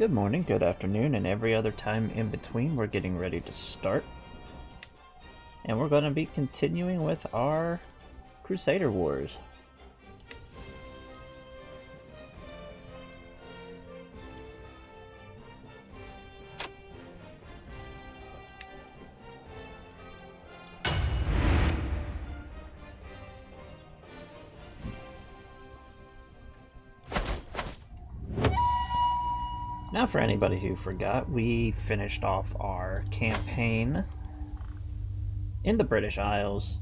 Good morning, good afternoon, and every other time in between. We're getting ready to start. And we're going to be continuing with our Crusader Wars. Now, for anybody who forgot, we finished off our campaign in the British Isles.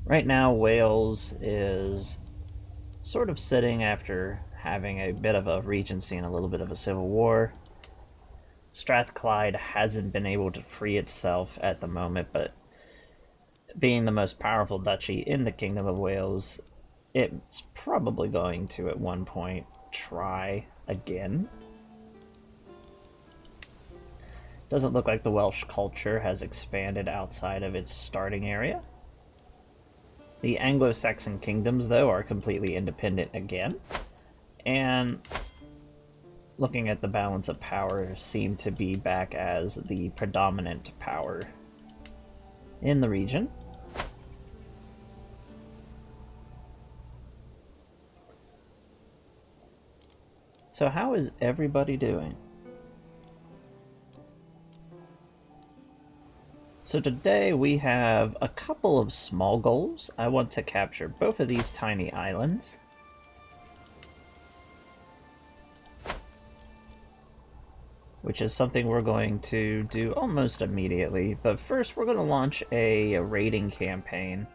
Right now, Wales is sort of sitting after having a bit of a regency and a little bit of a civil war. Strathclyde hasn't been able to free itself at the moment, but being the most powerful duchy in the Kingdom of Wales, it's probably going to at one point try again. Doesn't look like the Welsh culture has expanded outside of its starting area. The Anglo-Saxon kingdoms, though, are completely independent again, and looking at the balance of power, seem to be back as the predominant power in the region. So how is everybody doing? So today we have a couple of small goals. I want to capture both of these tiny islands. Which is something we're going to do almost immediately. But first we're going to launch a raiding campaign.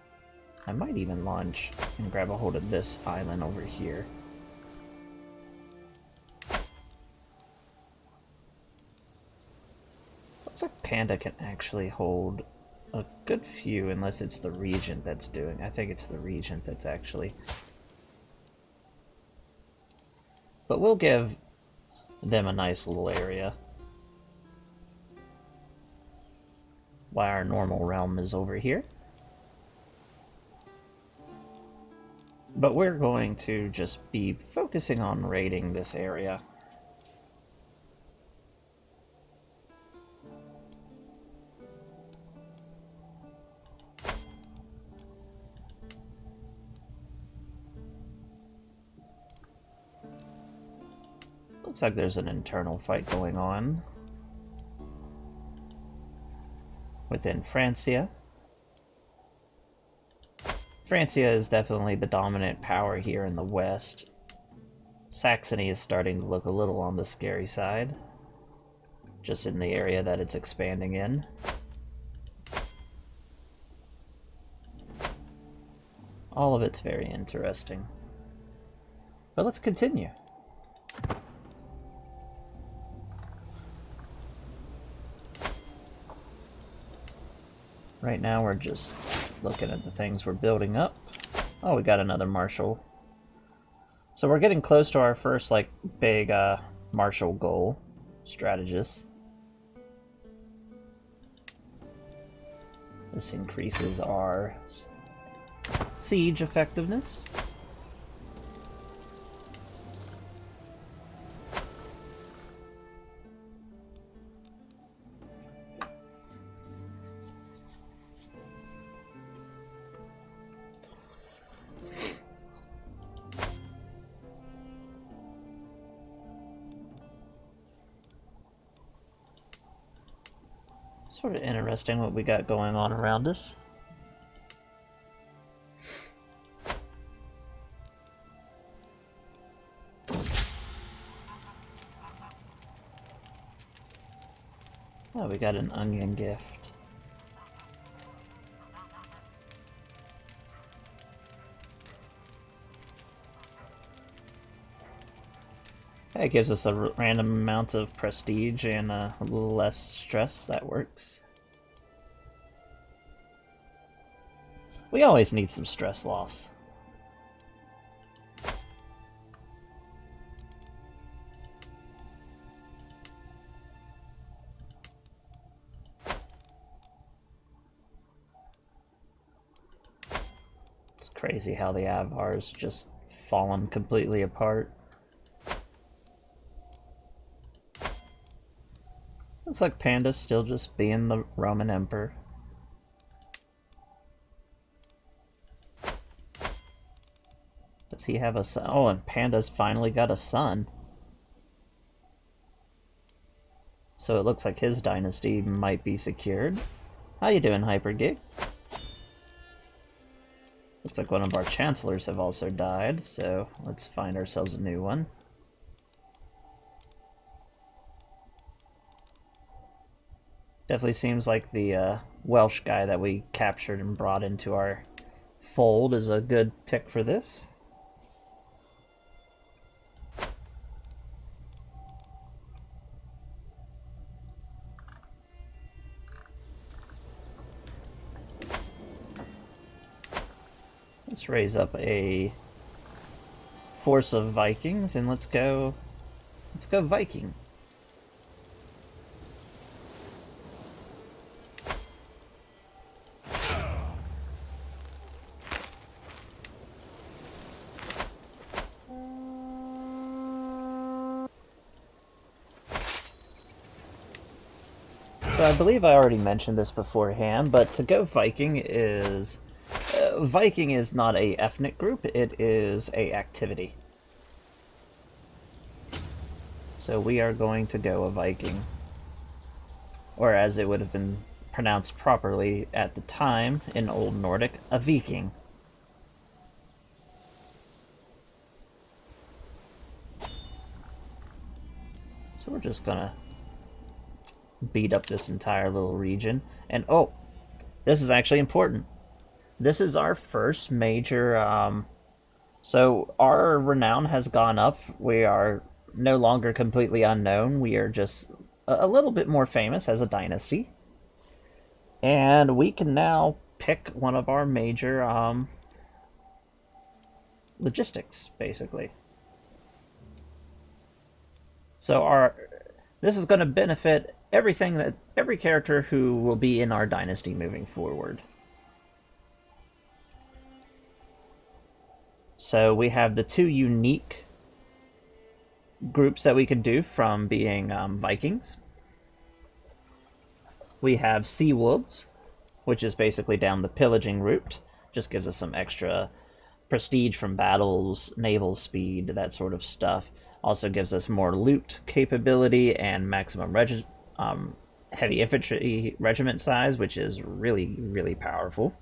I might even launch and grab a hold of this island over here. Looks like Panda can actually hold a good few, unless it's the Regent that's doing. I think it's the Regent that's actually. But we'll give them a nice little area. While our normal realm is over here. But we're going to just be focusing on raiding this area. Looks like there's an internal fight going on within Francia. Francia is definitely the dominant power here in the west. Saxony is starting to look a little on the scary side, just in the area that it's expanding in. All of it's very interesting. But let's continue. Right now we're just looking at the things we're building up. Oh, we got another marshal. So we're getting close to our first, like, big marshal goal. Strategist. This increases our siege effectiveness. Sort of interesting what we got going on around us. Oh, we got an onion gift. It gives us a random amount of prestige and a little less stress. That works. We always need some stress loss. It's crazy how the Avar's just fallen completely apart. Looks like Panda's still just being the Roman Emperor. Does he have a son? Oh, and Panda's finally got a son. So it looks like his dynasty might be secured. How you doing, Hypergig? Looks like one of our chancellors have also died, so let's find ourselves a new one. Definitely seems like the Welsh guy that we captured and brought into our fold is a good pick for this. Let's raise up a force of Vikings and let's go Viking. So I believe I already mentioned this beforehand, but to go Viking is Viking is not a ethnic group, it is a activity. So we are going to go a Viking. Or as it would have been pronounced properly at the time in Old Nordic, a Viking. So we're just gonna beat up this entire little region. And oh, this is actually important. This is our first major, so our renown has gone up. We are no longer completely unknown. We are just a little bit more famous as a dynasty. And we can now pick one of our major logistics, basically. So this is going to benefit every character who will be in our dynasty moving forward. So we have the two unique groups that we could do from being Vikings. We have Sea Wolves, which is basically down the pillaging route. Just gives us some extra prestige from battles, naval speed, that sort of stuff. Also gives us more loot capability and maximum heavy infantry regiment size, which is really, really powerful.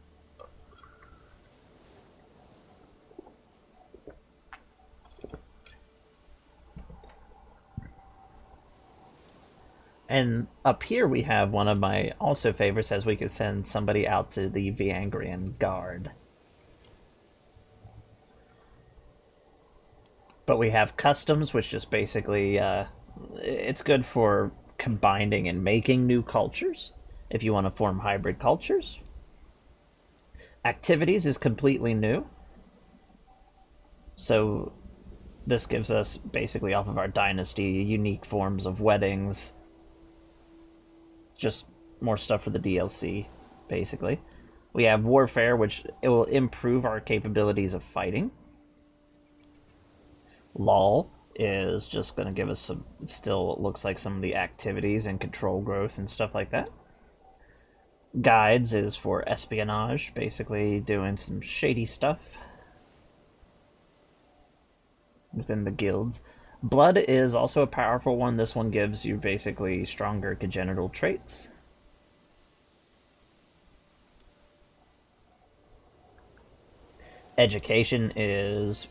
And up here we have one of my also favorites, as we could send somebody out to the Viangrian Guard. But we have customs, which just basically, it's good for combining and making new cultures, if you want to form hybrid cultures. Activities is completely new. So this gives us, basically off of our dynasty, unique forms of weddings. Just more stuff for the DLC, basically. We have warfare, which it will improve our capabilities of fighting. Law is just going to give us some, still looks like some of the activities and control growth and stuff like that. Guides is for espionage, basically doing some shady stuff within the guilds. Blood is also a powerful one. This one gives you basically stronger congenital traits. Education is,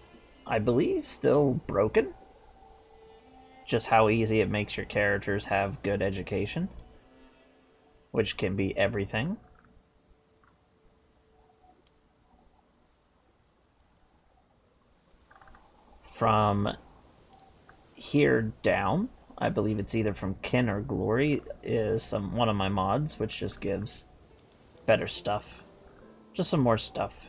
I believe, still broken. Just how easy it makes your characters have good education, which can be everything. From here down, I believe it's either from Kin or Glory, is one of my mods, which just gives better stuff. Just some more stuff.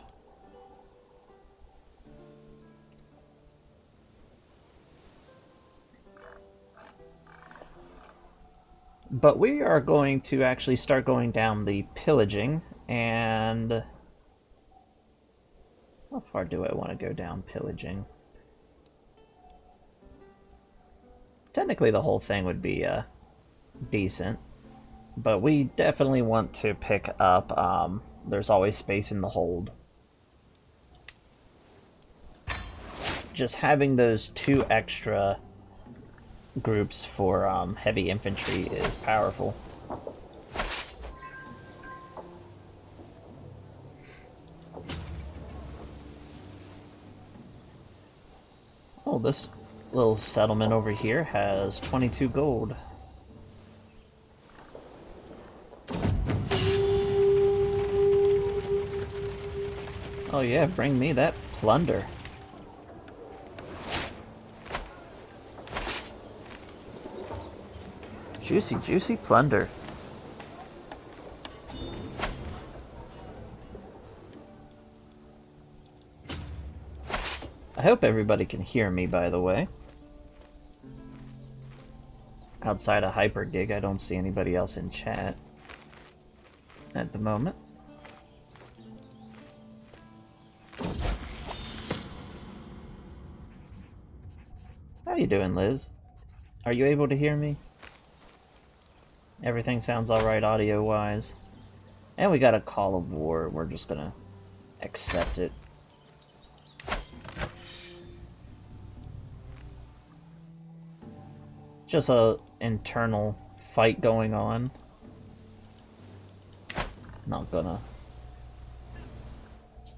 But we are going to actually start going down the pillaging, and how far do I want to go down pillaging? Technically the whole thing would be decent. But we definitely want to pick up, there's always space in the hold. Just having those 2 extra groups for heavy infantry is powerful. Oh, this little settlement over here has 22 gold. Oh yeah, bring me that plunder. Juicy, juicy plunder. I hope everybody can hear me, by the way. Outside of Hypergig, I don't see anybody else in chat at the moment. How you doing, Liz? Are you able to hear me? Everything sounds alright audio-wise. And we got a Call of War. We're just gonna accept it. Just a internal fight going on. Not gonna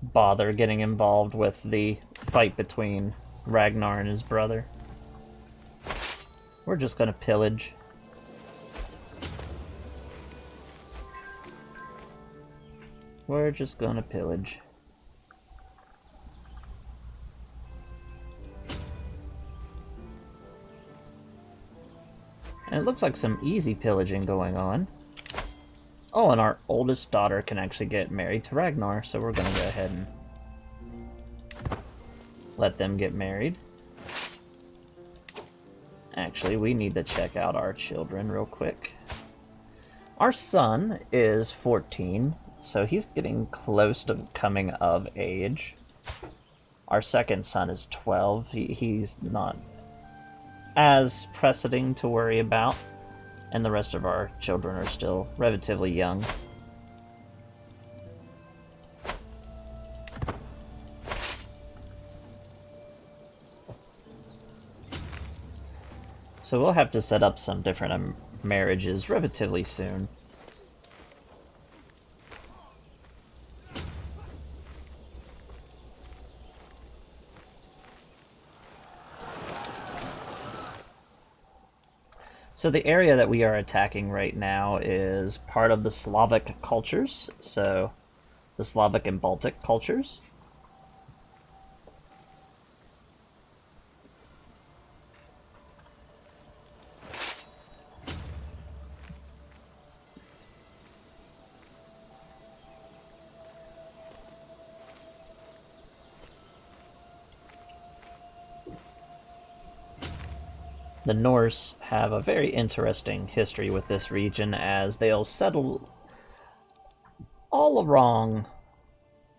bother getting involved with the fight between Ragnar and his brother. We're just gonna pillage. We're just gonna pillage. And it looks like some easy pillaging going on. Oh, and our oldest daughter can actually get married to Ragnar, so we're gonna go ahead and let them get married. Actually, we need to check out our children real quick. Our son is 14, so he's getting close to coming of age. Our second son is 12. He's not as pressing to worry about, and the rest of our children are still relatively young. So we'll have to set up some different marriages relatively soon. So the area that we are attacking right now is part of the Slavic cultures, so the Slavic and Baltic cultures. The Norse have a very interesting history with this region, as they'll settle all along,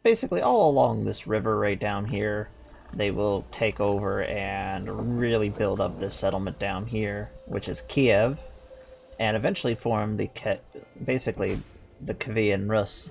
basically all along this river right down here. They will take over and really build up this settlement down here, which is Kiev, and eventually form the basically the Kievan Rus.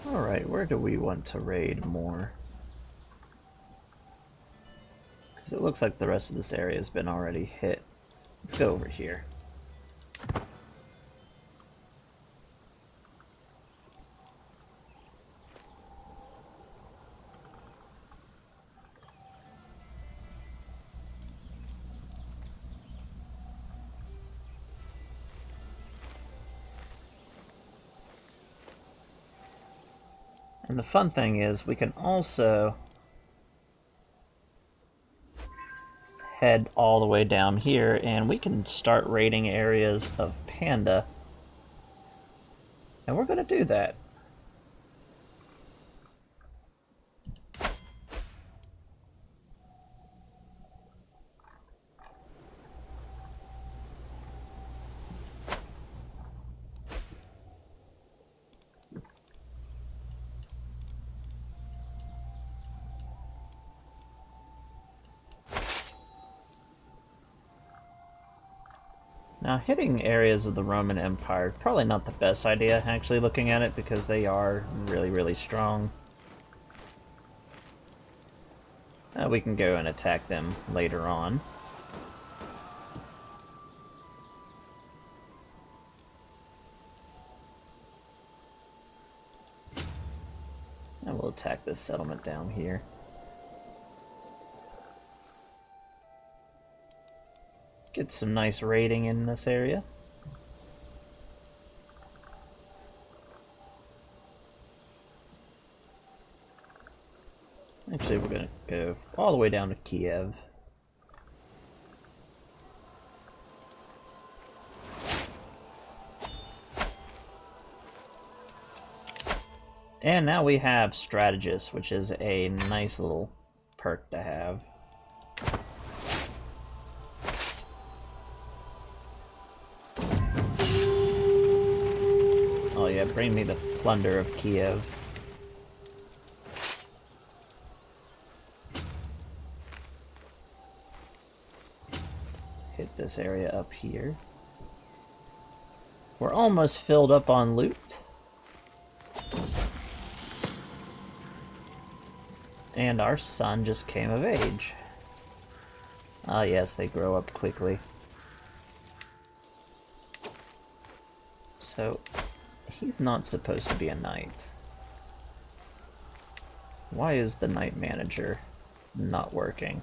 Alright, where do we want to raid more? Because it looks like the rest of this area has been already hit. Let's go over here. And the fun thing is, we can also head all the way down here, and we can start raiding areas of Panda And we're going to do that. Now, hitting areas of the Roman Empire, probably not the best idea, actually, looking at it, because they are really, really strong. We can go and attack them later on. And we'll attack this settlement down here. Get some nice raiding in this area. Actually, we're gonna go all the way down to Kiev. And now we have Strategist, which is a nice little perk to have. Oh yeah, bring me the plunder of Kiev. Hit this area up here. We're almost filled up on loot. And our son just came of age. Ah yes, they grow up quickly. So, he's not supposed to be a knight. Why is the knight manager not working?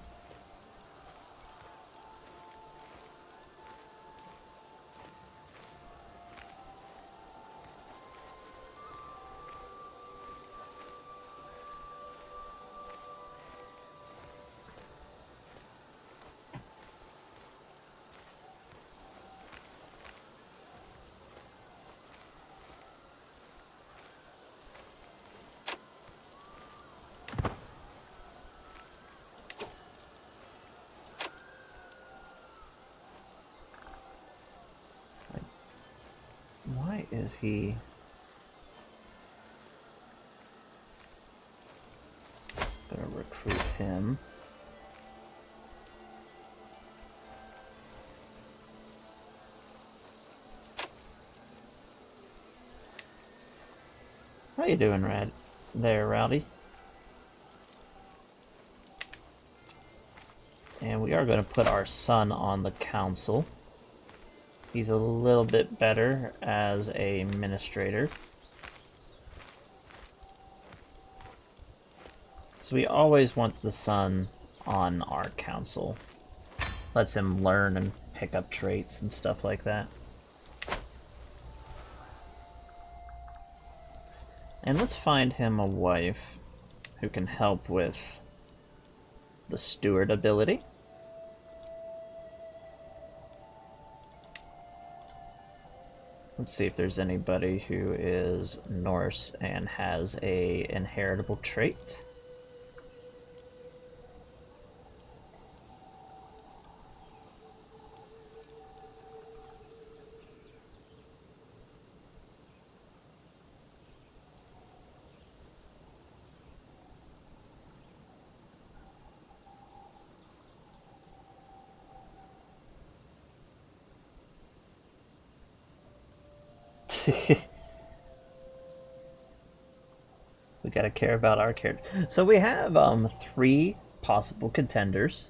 Why is he... Gonna recruit him. How you doing, Rowdy? And we are going to put our son on the council. He's a little bit better as a administrator. So we always want the son on our council. Lets him learn and pick up traits and stuff like that. And let's find him a wife who can help with the steward ability. Let's see if there's anybody who is Norse and has a inheritable trait. We gotta care about our character. So we have 3 possible contenders.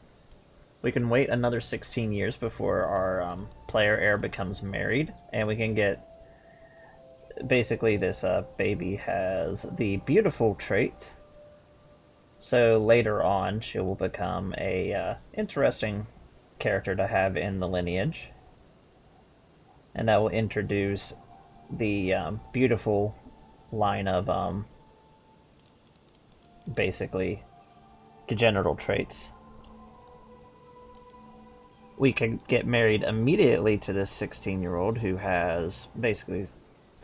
We can wait another 16 years before our player heir becomes married, and we can get... Basically, this baby has the beautiful trait. So later on, she will become a interesting character to have in the lineage. And that will introduce the beautiful line of basically congenital traits. We can get married immediately to this 16-year-old who has basically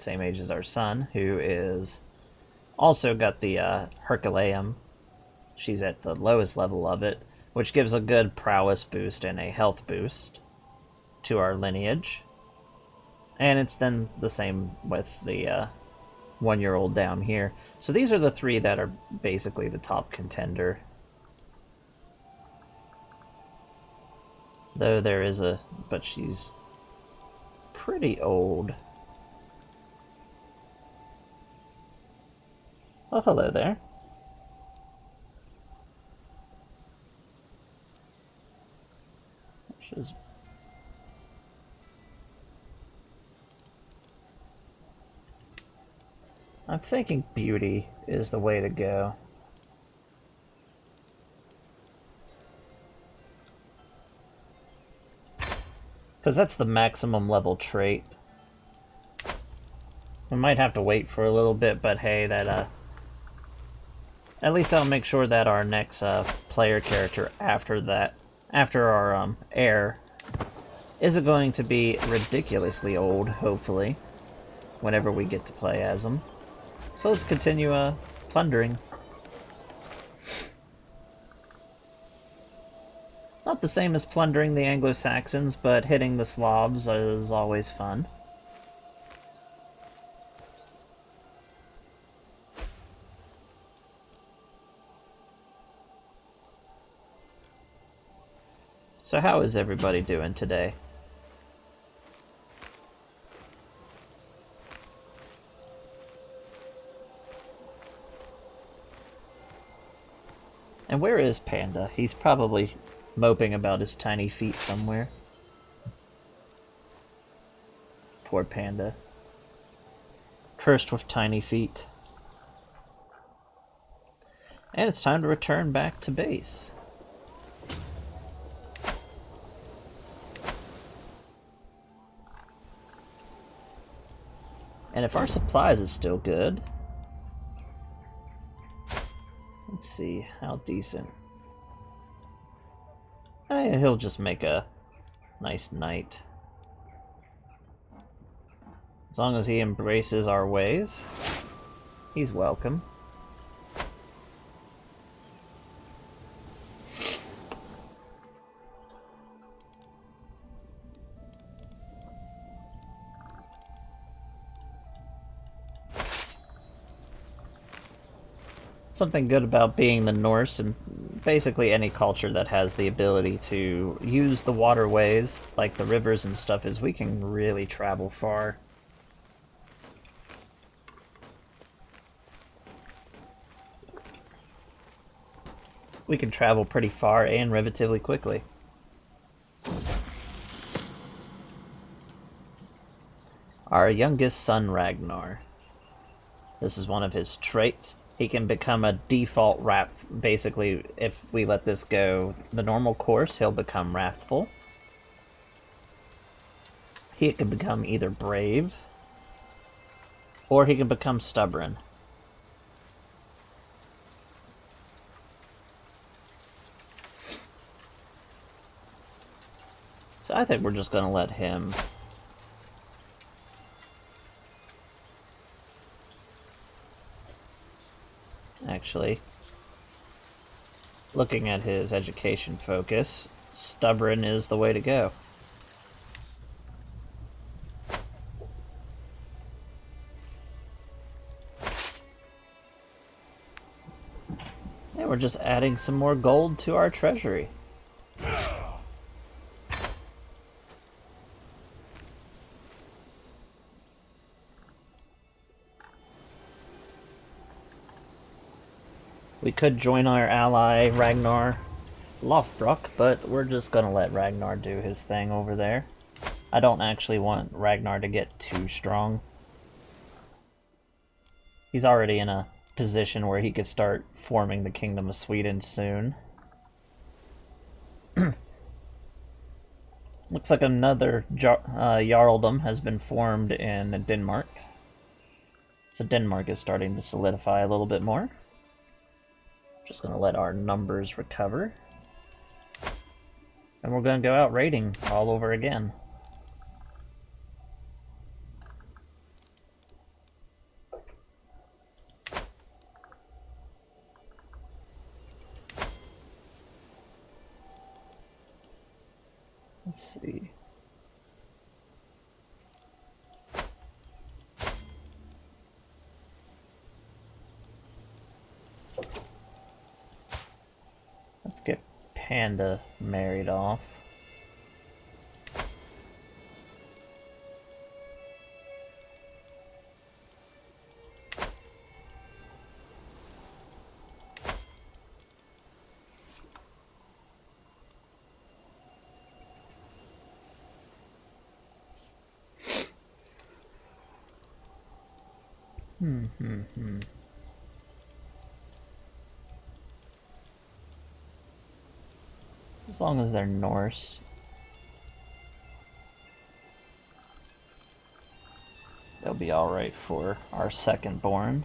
same age as our son, who is also got the Herculeum. She's at the lowest level of it, which gives a good prowess boost and a health boost to our lineage. And it's then the same with the 1-year-old down here. So these are the three that are basically the top contender. Though there is but she's pretty old. Oh, hello there. She's... I'm thinking beauty is the way to go. Because that's the maximum level trait. We might have to wait for a little bit, but hey, that at least that'll make sure that our next player character after our heir, isn't going to be ridiculously old, hopefully, whenever we get to play as him. So let's continue plundering. Not the same as plundering the Anglo-Saxons, but hitting the Slavs is always fun. So how is everybody doing today? And where is Panda? He's probably moping about his tiny feet somewhere. Poor Panda. Cursed with tiny feet. And it's time to return back to base. And if our supplies is still good... Let's see, how decent. He'll just make a nice knight. As long as he embraces our ways, he's welcome. Something good about being the Norse, and basically any culture that has the ability to use the waterways, like the rivers and stuff, is we can really travel far. We can travel pretty far and relatively quickly. Our youngest son, Ragnar. This is one of his traits. He can become a default wrath. Basically, if we let this go the normal course, he'll become wrathful. He can become either brave, or he can become stubborn. So I think we're just going to let him... Actually, looking at his education focus, stubborn is the way to go. And we're just adding some more gold to our treasury. We could join our ally, Ragnar Lothbrok, but we're just gonna let Ragnar do his thing over there. I don't actually want Ragnar to get too strong. He's already in a position where he could start forming the Kingdom of Sweden soon. Looks like another Jarldom has been formed in Denmark. So Denmark is starting to solidify a little bit more. Just going to let our numbers recover. And we're going to go out raiding all over again. Let's see. Let's get Panda married off. As long as they're Norse. They'll be alright for our second born.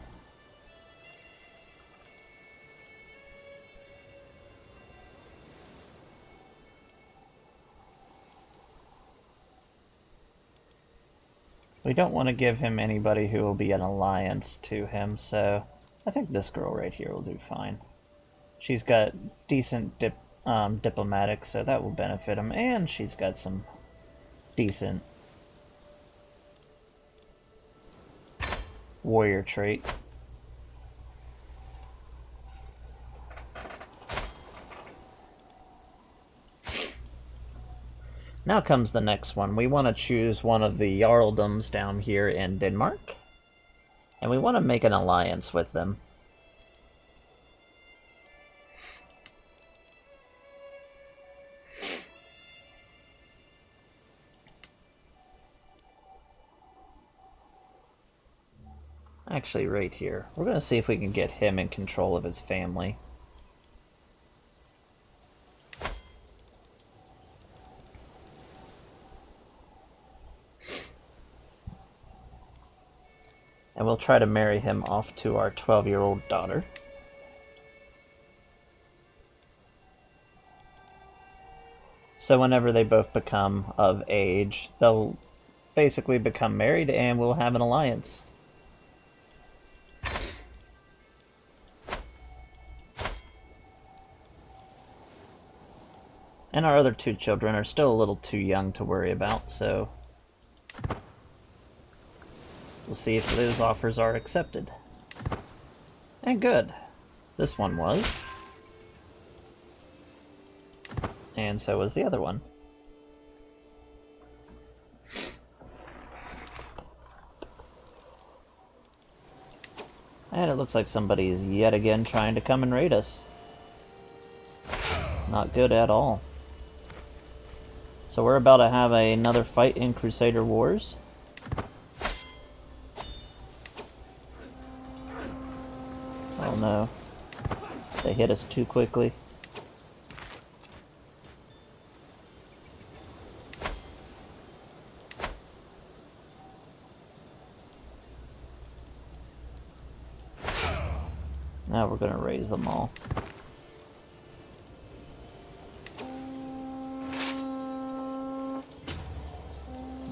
We don't want to give him anybody who will be an alliance to him, so I think this girl right here will do fine. She's got decent diplomatic, so that will benefit him, and she's got some decent warrior trait. Now comes the next one. We want to choose one of the Jarldoms down here in Denmark, and we want to make an alliance with them. Actually, right here. We're going to see if we can get him in control of his family. And we'll try to marry him off to our 12-year-old daughter. So whenever they both become of age, they'll basically become married and we'll have an alliance. And our other two children are still a little too young to worry about, so we'll see if those offers are accepted. And good. This one was. And so was the other one. And it looks like somebody is yet again trying to come and raid us. Not good at all. So we're about to have another fight in Crusader Wars. Oh no. They hit us too quickly. Now we're gonna raise them all.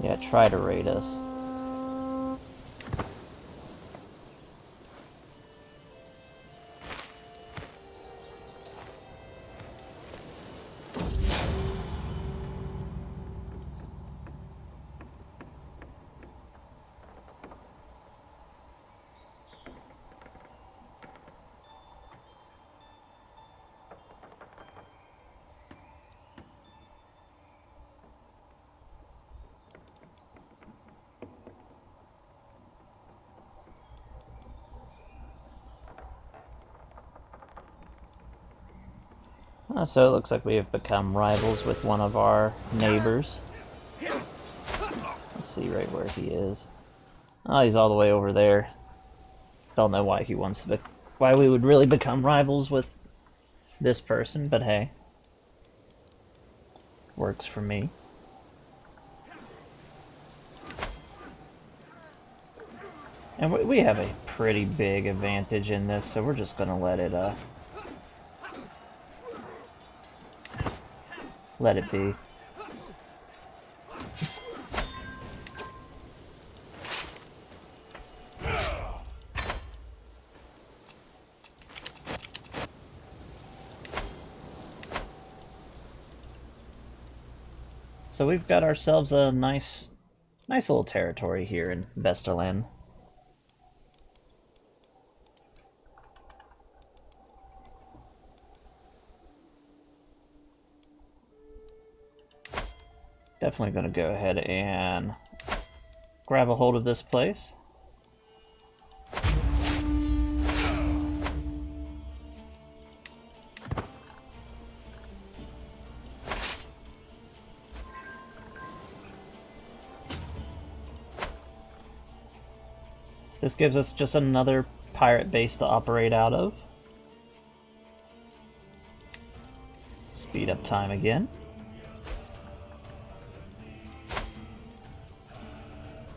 Yeah, try to raid us. So it looks like we have become rivals with one of our neighbors. Let's see right where he is. Oh, he's all the way over there. Don't know why he wants to why we would really become rivals with this person, but hey. Works for me. And we have a pretty big advantage in this, so we're just gonna let it be. So we've got ourselves a nice little territory here in Vesterland. Definitely going to go ahead and grab a hold of this place. This gives us just another pirate base to operate out of. Speed up time again.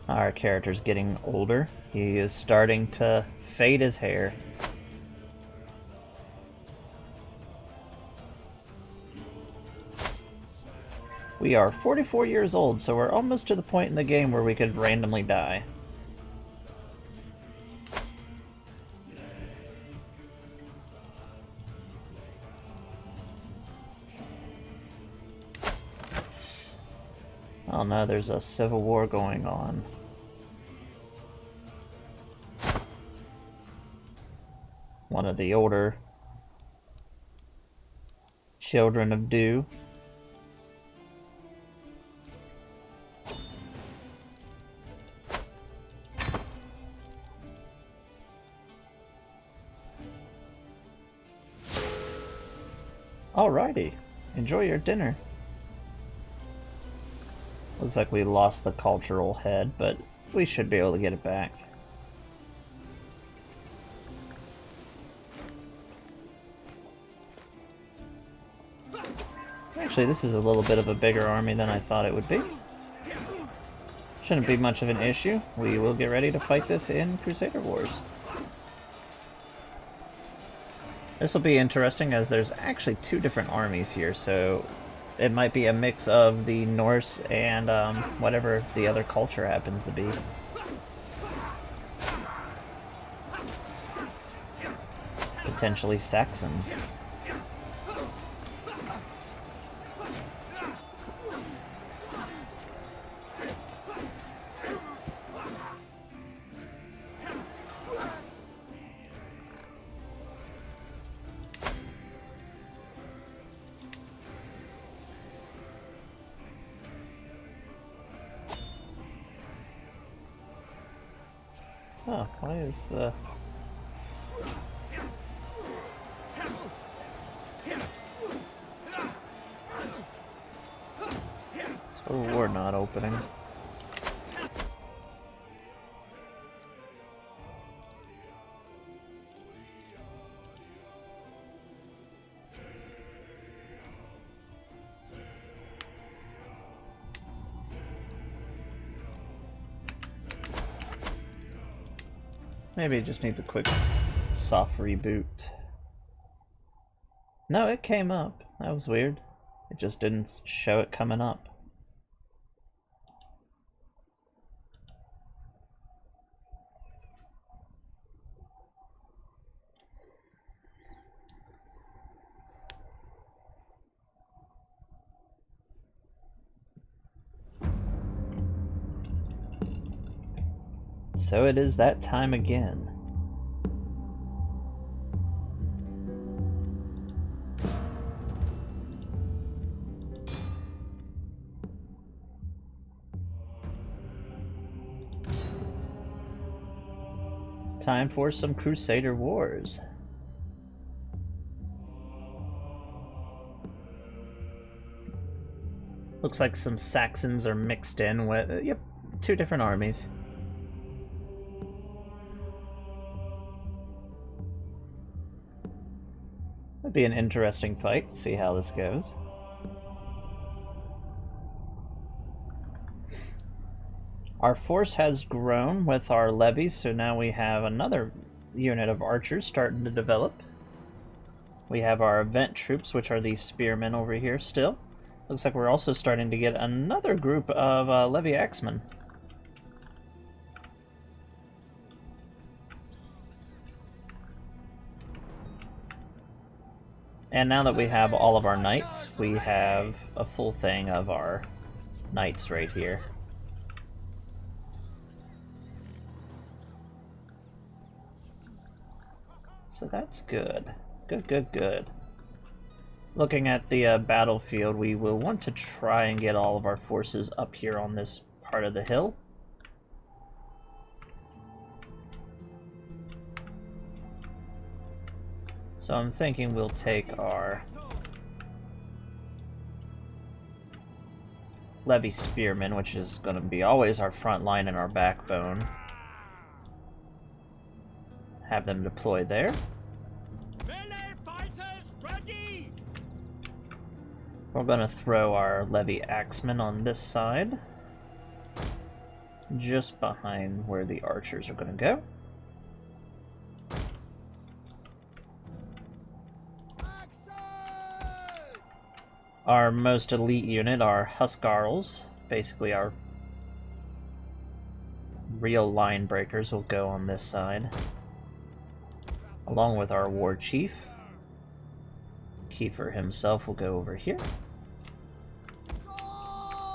Our character's getting older. He is starting to fade his hair. We are 44 years old, so we're almost to the point in the game where we could randomly die. Oh no, there's a civil war going on. One of the older children of Dew. Alrighty, enjoy your dinner. Looks like we lost the cultural head, but we should be able to get it back. Actually, this is a little bit of a bigger army than I thought it would be. Shouldn't be much of an issue. We will get ready to fight this in Crusader Wars. This will be interesting as there's actually two different armies here, so it might be a mix of the Norse and whatever the other culture happens to be. Potentially Saxons. Oh, why is the... So we're not opening. Maybe it just needs a quick soft reboot. No, it came up. That was weird. It just didn't show it coming up. So it is that time again. Time for some Crusader Wars. Looks like some Saxons are mixed in with, yep, two different armies. Would be an interesting fight. See how this goes. Our force has grown with our levies, so now we have another unit of archers starting to develop. We have our event troops, which are these spearmen over here still. Looks like we're also starting to get another group of levy axemen. And now that we have all of our knights, we have a full thing of our knights right here. So that's good. Good, good, good. Looking at the battlefield, we will want to try and get all of our forces up here on this part of the hill. So I'm thinking we'll take our Levy Spearmen, which is going to be always our front line and our backbone. Have them deploy there. Melee fighters ready! We're going to throw our Levy Axemen on this side, just behind where the archers are going to go. Our most elite unit, our Huskarls, basically our real line breakers, will go on this side, along with our war chief. Kiefer himself will go over here.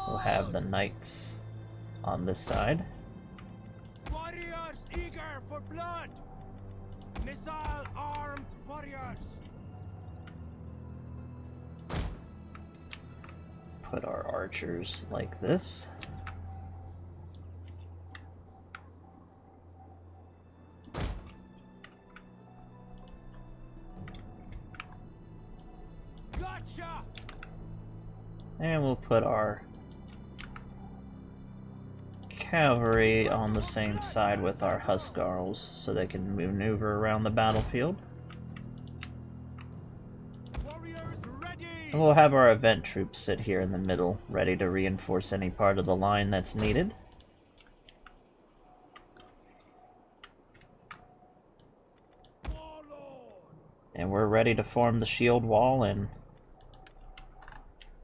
We'll have the knights on this side. Warriors eager for blood! Missile-armed warriors! Put our archers like this. Gotcha! And we'll put our cavalry on the same side with our Huskarls so they can maneuver around the battlefield. And we'll have our event troops sit here in the middle, ready to reinforce any part of the line that's needed. And we're ready to form the shield wall and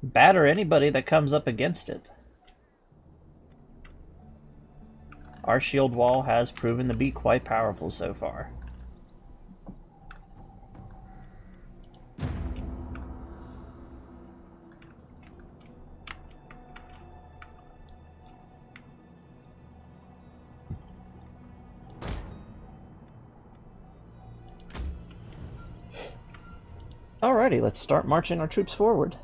batter anybody that comes up against it. Our shield wall has proven to be quite powerful so far. Alrighty, let's start marching our troops forward.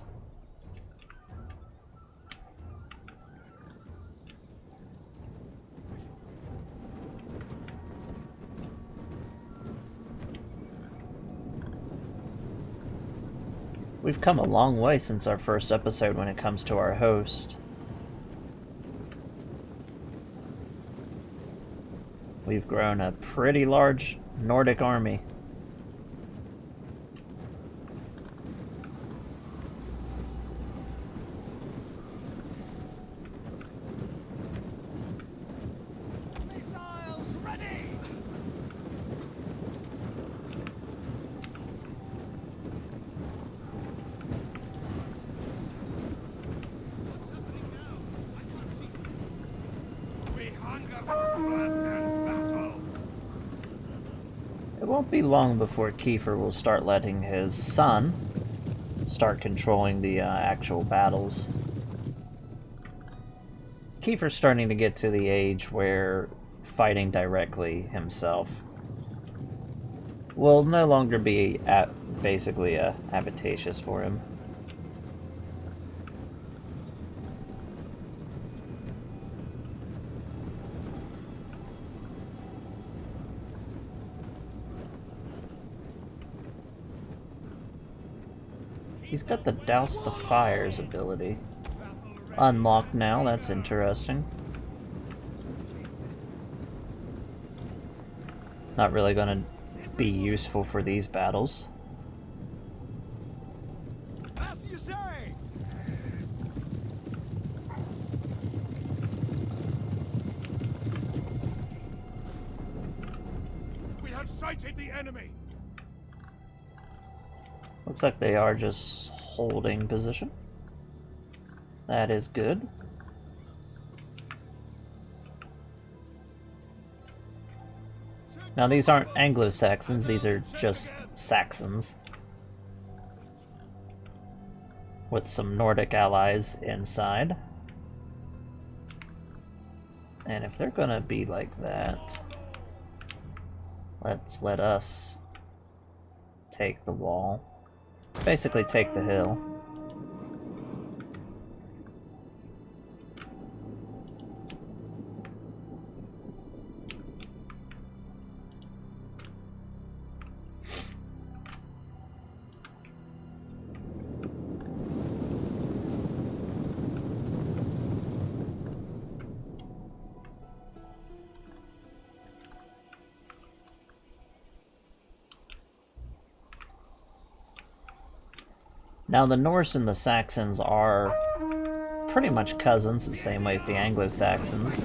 We've come a long way since our first episode when it comes to our host. We've grown a pretty large Nordic army. Missiles ready! What's happening now? I can't see. We hunger for blood and battle! It won't be long before Kiefer will start letting his son start controlling the actual battles. Kiefer's starting to get to the age where fighting directly himself will no longer be basically advantageous for him. He's got the Douse the Fires ability unlocked now. That's interesting. Not really going to be useful for these battles. As you say! We have sighted the enemy! Looks like they are just holding position. That is good. Now these aren't Anglo-Saxons, these are just Saxons. With some Nordic allies inside. And if they're gonna be like that, let us take the wall. Basically take the hill. Now the Norse and the Saxons are pretty much cousins, the same way with the Anglo-Saxons.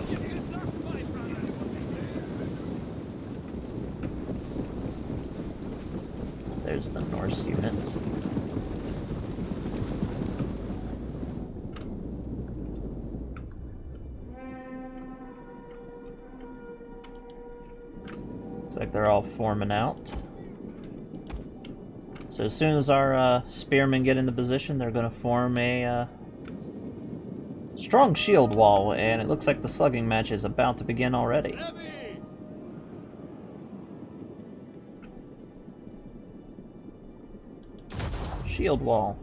So there's the Norse units. Looks like they're all forming out. So as soon as our spearmen get into position, they're going to form a strong shield wall, and it looks like the slugging match is about to begin already. Shield wall.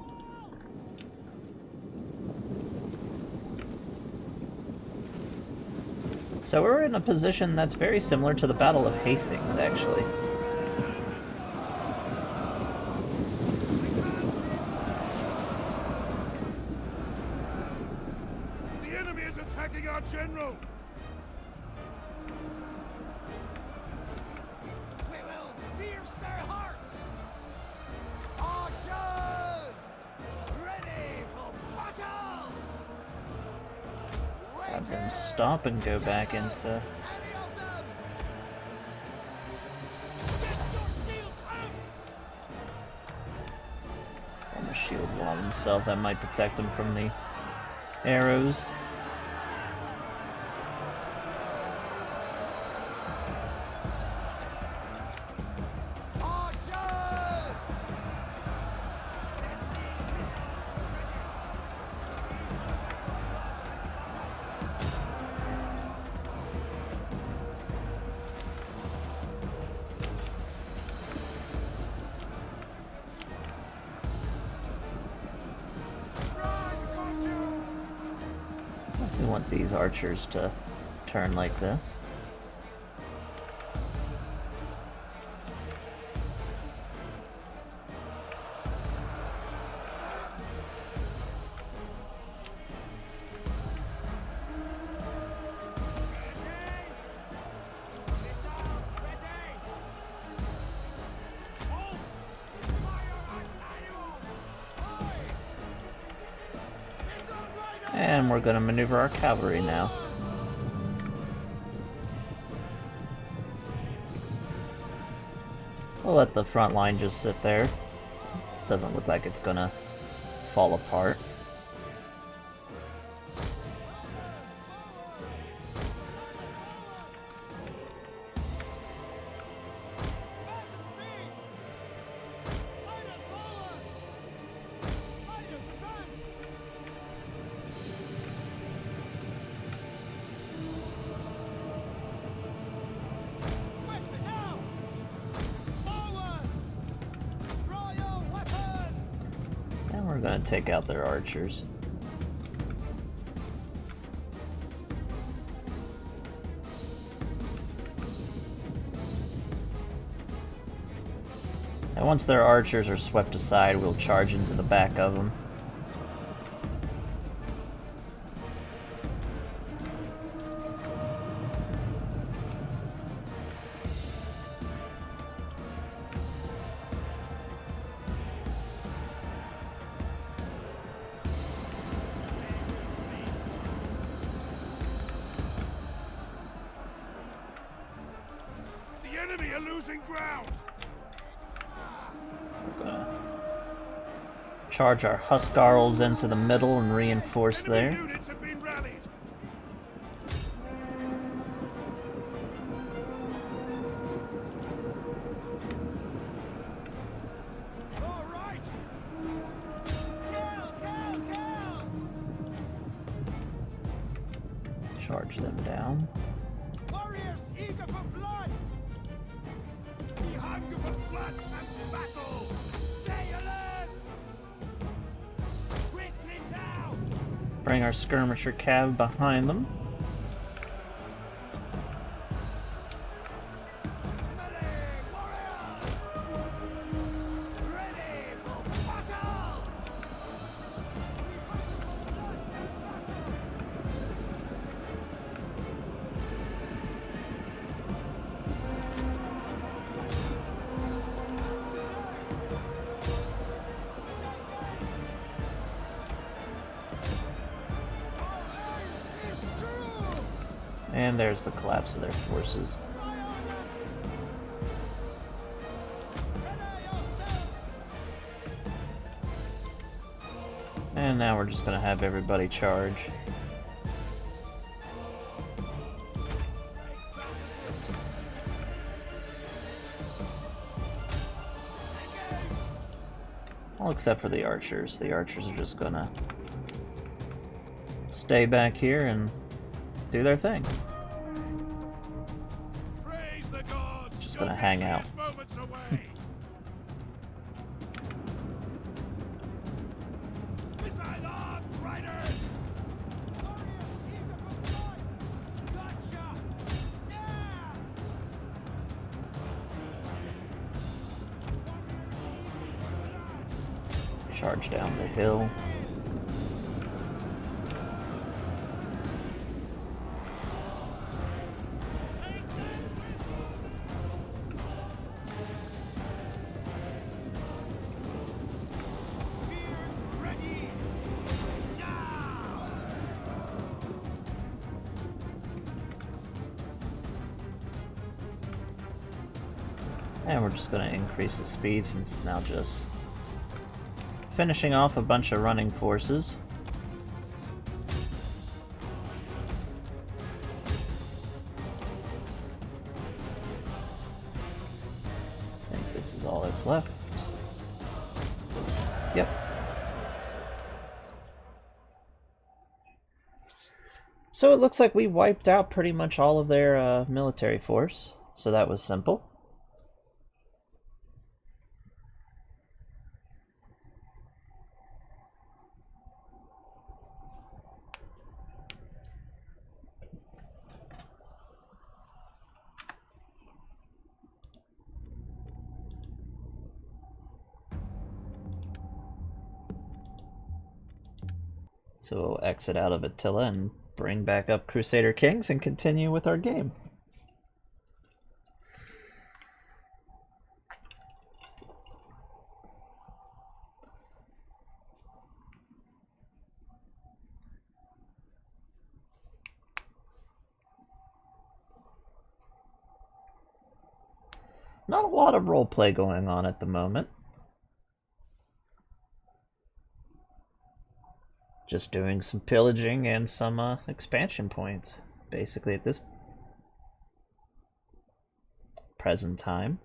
So we're in a position that's very similar to the Battle of Hastings, actually. Attacking our general! We will pierce their hearts! Archers! Ready for battle! Have them stop and go back into... Any of them! Get your shields out! on the shield wall himself. That might protect him from the arrows. We want these archers to turn like this. And we're going to maneuver our cavalry now. We'll let the front line just sit there. Doesn't look like it's going to fall apart. We're going to take out their archers. And once their archers are swept aside, we'll charge into the back of them. Enemy are losing ground. We're gonna charge our Huskarls into the middle and reinforce there. Units have been rallied. All right. Kill! Charge them down. Warriors eager for blood! We hunger for blood and battle! Stay alert! Quickly now! Bring our skirmisher cav behind them. Melee warriors! Ready for battle! And there's the collapse of their forces. And now we're just gonna have everybody charge. Well, except for the archers. The archers are just gonna stay back here and do their thing. Praise the gods! Just gonna hang out. Moments away. Missile on, riders! Warriors eager for blood! Gotcha! Yeah! Charge down the hill. Spears ready! Now! And we're just going to increase the speed since it's now just finishing off a bunch of running forces. I think this is all that's left. Yep. So it looks like we wiped out pretty much all of their military force. So that was simple. So we'll exit out of Attila and bring back up Crusader Kings and continue with our game. Not a lot of roleplay going on at the moment. Just doing some pillaging and some expansion points, basically, at this present time.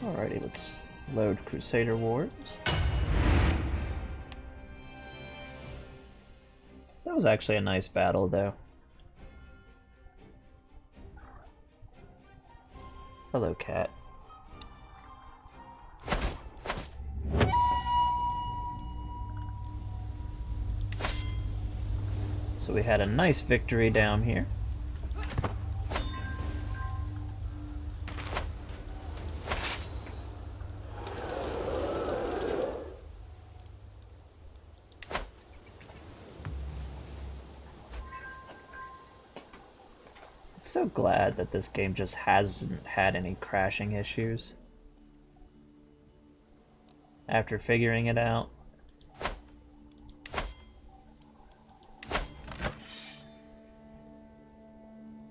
Alrighty, let's load Crusader Wars. That was actually a nice battle, though. Hello, cat. So we had a nice victory down here. So glad that this game just hasn't had any crashing issues after figuring it out.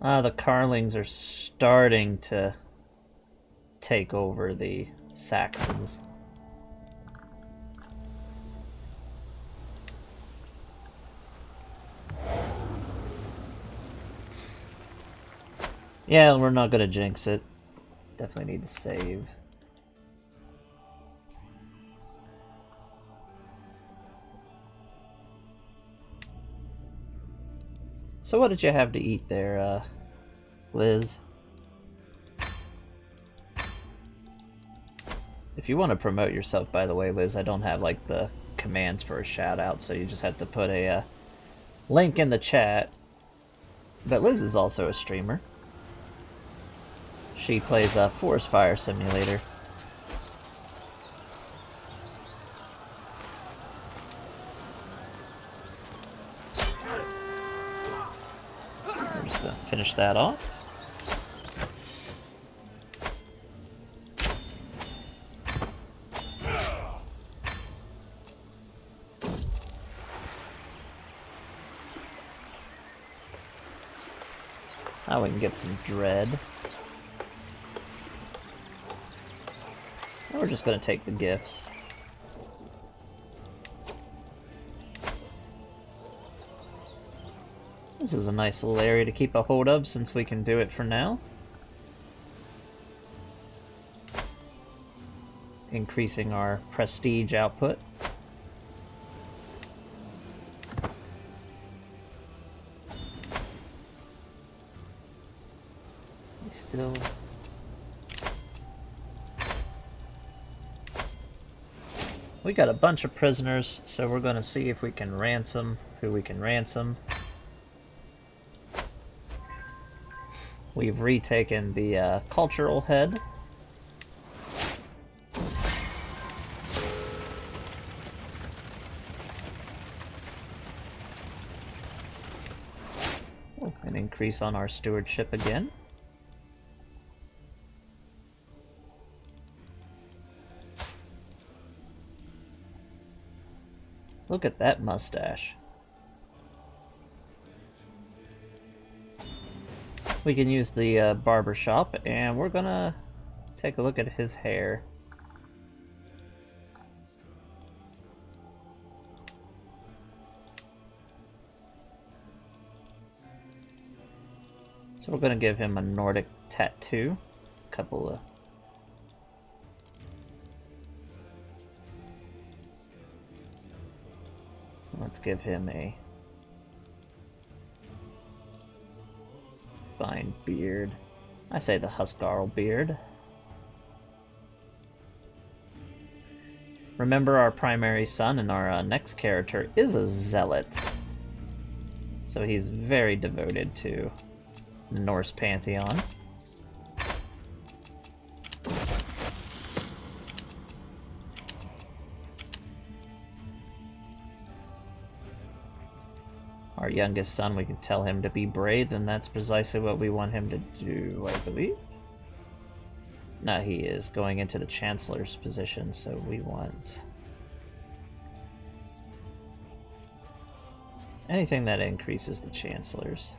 The Carlings are starting to take over the Saxons. Yeah, we're not gonna jinx it. Definitely need to save. So what did you have to eat there, Liz? If you want to promote yourself, by the way, Liz, I don't have, like, the commands for a shout-out, so you just have to put a link in the chat. But Liz is also a streamer. She plays Forest Fire Simulator. We're just gonna finish that off. Now we can get some dread. And we're just gonna take the gifts. This is a nice little area to keep a hold of since we can do it for now. Increasing our prestige output. Still... We got a bunch of prisoners, so we're gonna see if we can ransom who we can ransom. We've retaken the cultural head. Oh, an increase on our stewardship again. Look at that mustache. We can use the barber shop, and we're gonna take a look at his hair. So we're gonna give him a Nordic tattoo. A couple of... Let's give him a fine beard. I say the Huskarl beard. Remember, our primary son and our next character is a zealot. So he's very devoted to the Norse pantheon. Our youngest son, we can tell him to be brave, and that's precisely what we want him to do, I believe. No, he is going into the Chancellor's position, so we want anything that increases the Chancellor's.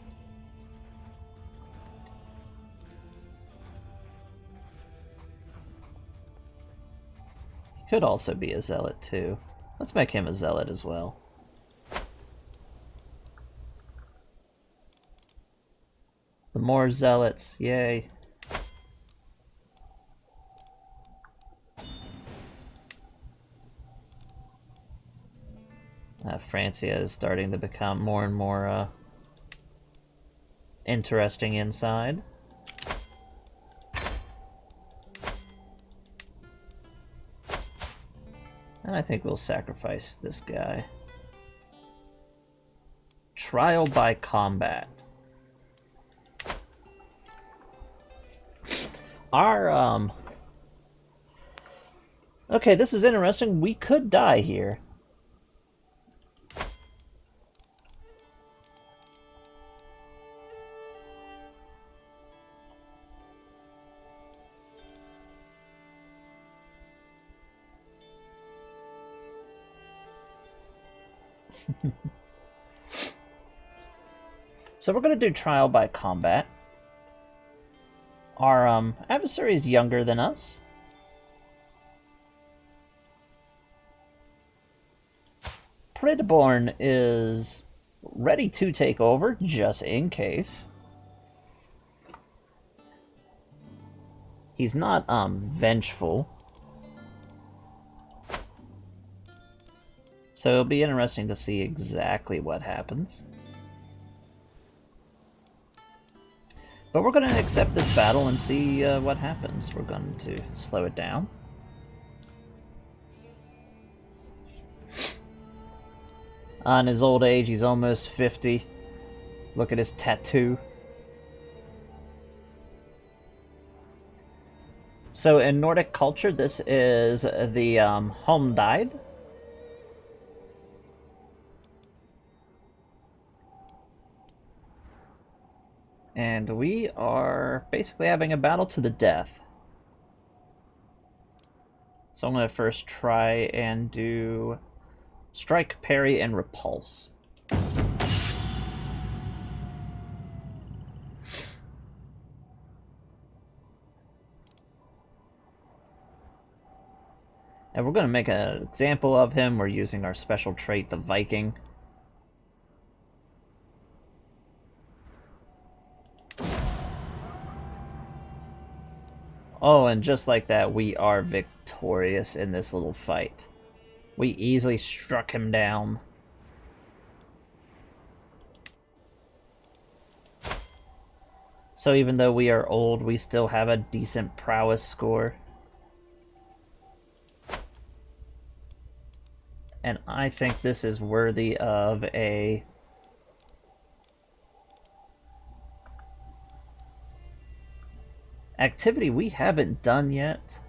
He could also be a zealot, too. Let's make him a zealot as well. The more zealots, yay. Francia is starting to become more and more interesting inside. And I think we'll sacrifice this guy. Trial by combat. Okay, this is interesting. We could die here. So we're going to do trial by combat. Our adversary is younger than us. Pridborn is ready to take over, just in case. He's not, vengeful. So it'll be interesting to see exactly what happens. But we're going to accept this battle and see what happens. We're going to slow it down. In his old age, he's almost 50. Look at his tattoo. So in Nordic culture, this is the Holmdide. And we are basically having a battle to the death. So I'm going to first try and do strike, parry, and repulse. And we're going to make an example of him. We're using our special trait, the Viking. Oh, and just like that, we are victorious in this little fight. We easily struck him down. So even though we are old, we still have a decent prowess score. And I think this is worthy of a activity we haven't done yet.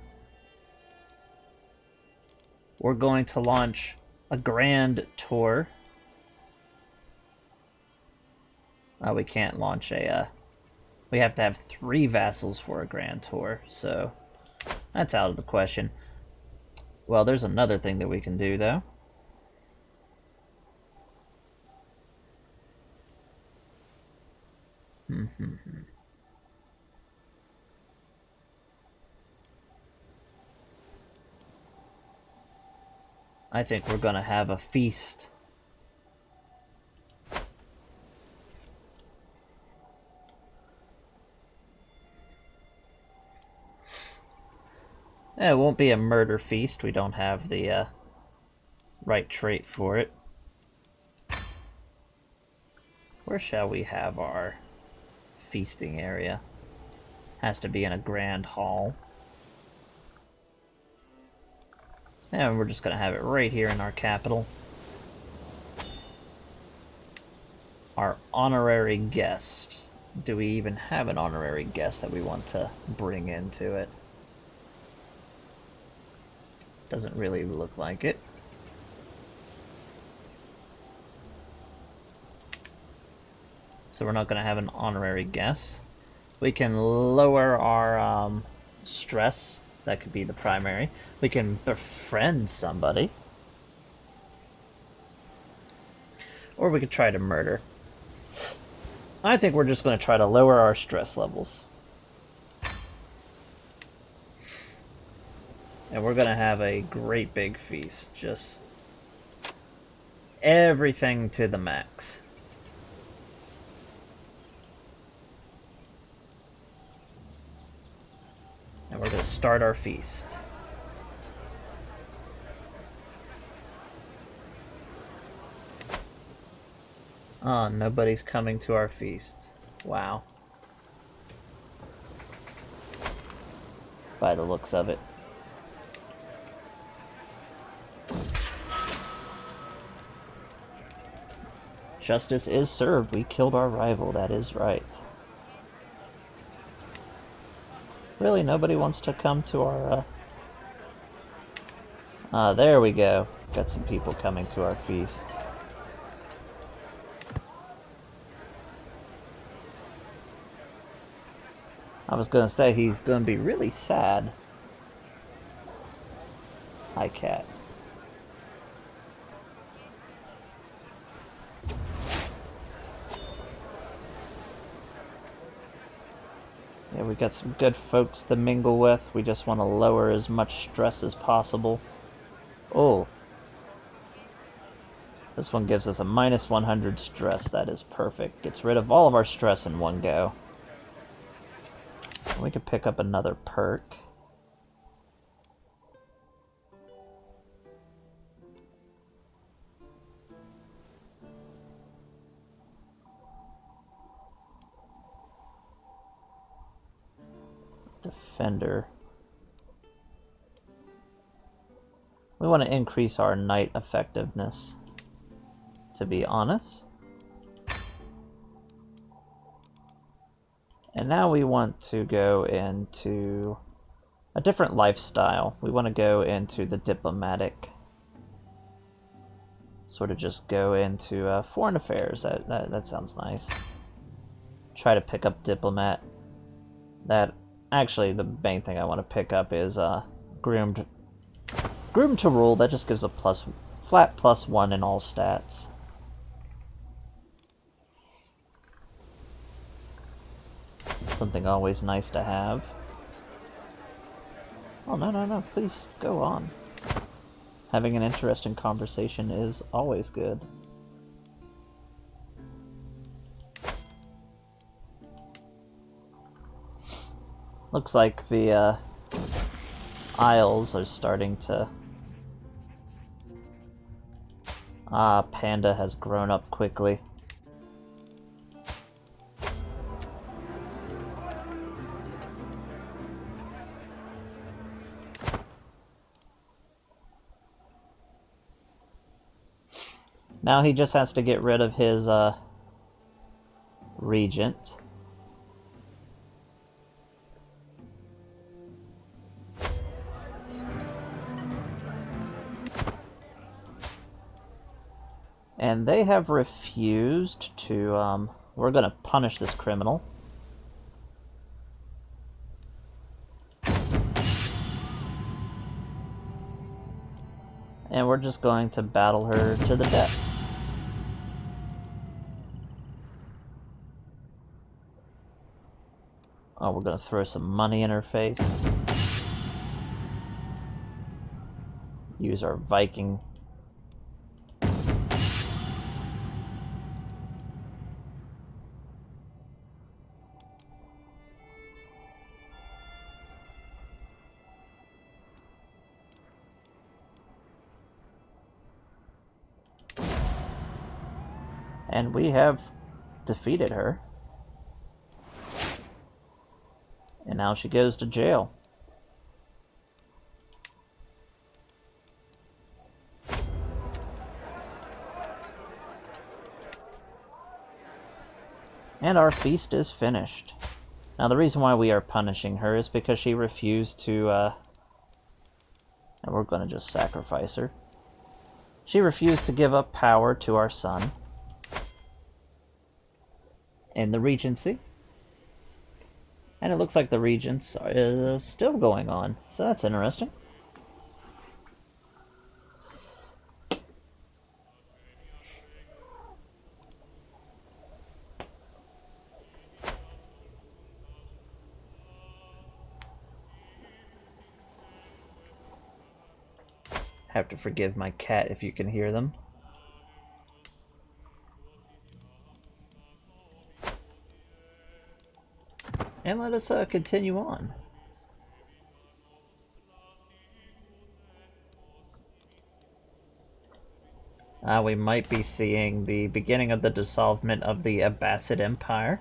We're going to launch a grand tour. We can't launch a... we have to have 3 vassals for a grand tour, so that's out of the question. Well, there's another thing that we can do, though. I think we're gonna have a feast. It won't be a murder feast. We don't have the right trait for it. Where shall we have our feasting area? Has to be in a grand hall. And we're just going to have it right here in our capital. Our honorary guest. Do we even have an honorary guest that we want to bring into it? Doesn't really look like it. So we're not going to have an honorary guest. We can lower our stress. That could be the primary. We can befriend somebody. Or we could try to murder. I think we're just going to try to lower our stress levels. And we're going to have a great big feast. Just everything to the max. And we're going to start our feast. Oh, nobody's coming to our feast. Wow. By the looks of it. Justice is served. We killed our rival. That is right. Really, nobody wants to come to our... there we go. Got some people coming to our feast. I was gonna say he's gonna be really sad. Hi, cat. Yeah, we got some good folks to mingle with. We just want to lower as much stress as possible. Oh. This one gives us a minus 100 stress. That is perfect. Gets rid of all of our stress in one go. We could pick up another perk. Defender. We want to increase our knight effectiveness, to be honest. And now we want to go into a different lifestyle. We want to go into the diplomatic. Sort of just go into foreign affairs. That sounds nice. Try to pick up diplomat. That actually the main thing I want to pick up is groomed to rule. That just gives a flat +1 in all stats. Something always nice to have. Oh, no, please, go on. Having an interesting conversation is always good. Looks like the Isles are starting to... Panda has grown up quickly. Now he just has to get rid of his regent. And they have refused to, we're gonna punish this criminal. And we're just going to battle her to the death. Oh, we're gonna throw some money in her face. Use our Viking. And we have defeated her. And now she goes to jail. And our feast is finished. Now the reason why we are punishing her is because she refused to, and we're gonna just sacrifice her. She refused to give up power to our son in the Regency. And it looks like the Regents is still going on, so that's interesting. Have to forgive my cat if you can hear them. And let us continue on. We might be seeing the beginning of the dissolvement of the Abbasid Empire.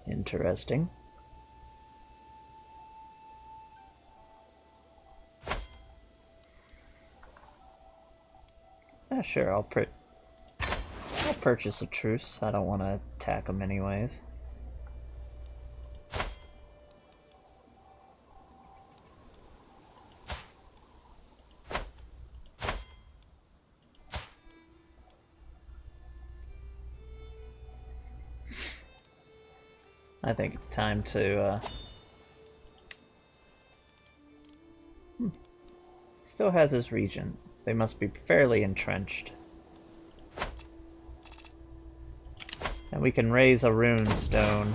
Interesting. Sure, I'll purchase a truce. I don't want to attack them anyways. I think it's time to, Still has his regent. They must be fairly entrenched. And we can raise a rune stone.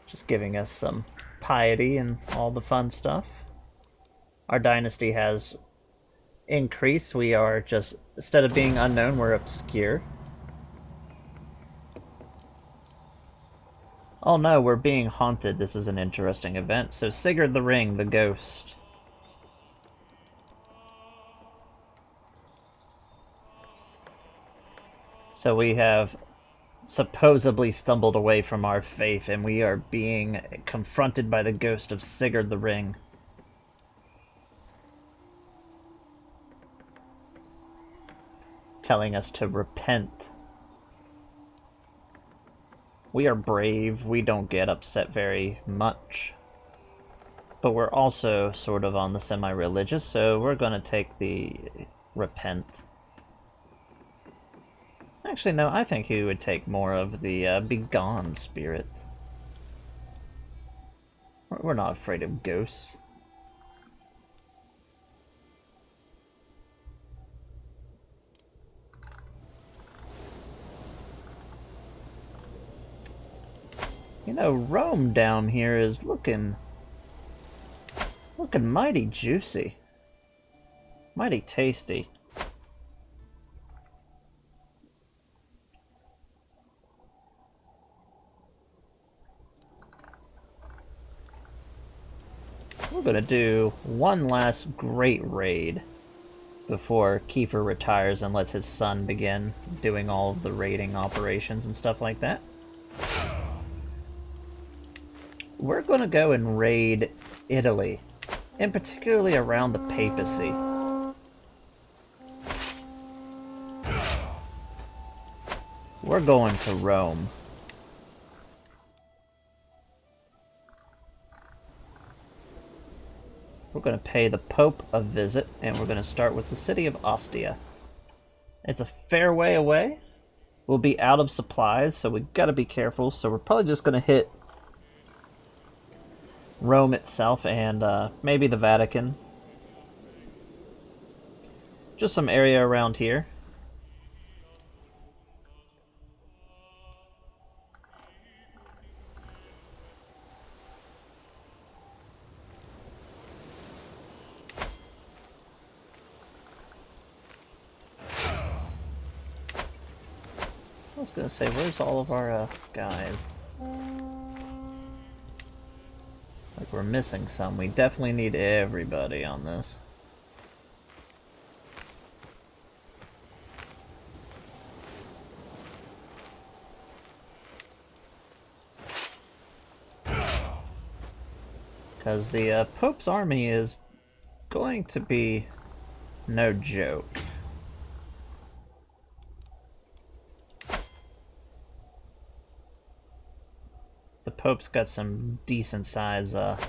Just giving us some piety and all the fun stuff. Our dynasty has increased. We are just, instead of being unknown, we're obscure. Oh no, we're being haunted. This is an interesting event. So Sigurd the Ring, the ghost. So we have supposedly stumbled away from our faith, and we are being confronted by the ghost of Sigurd the Ring. Telling us to repent. We are brave, we don't get upset very much. But we're also sort of on the semi-religious, so we're gonna take the repent. Actually, no, I think he would take more of the begone spirit. We're not afraid of ghosts. You know, Rome down here is looking mighty juicy. Mighty tasty. We're gonna do one last great raid before Kiefer retires and lets his son begin doing all of the raiding operations and stuff like that. We're gonna go and raid Italy, and particularly around the papacy. We're going to Rome. We're going to pay the Pope a visit, and we're going to start with the city of Ostia. It's a fair way away. We'll be out of supplies, so we've got to be careful. So we're probably just going to hit Rome itself and maybe the Vatican. Just some area around here. I was gonna say, where's all of our guys? Like, we're missing some. We definitely need everybody on this. Because the Pope's army is going to be no joke. The Pope's got some decent size, It's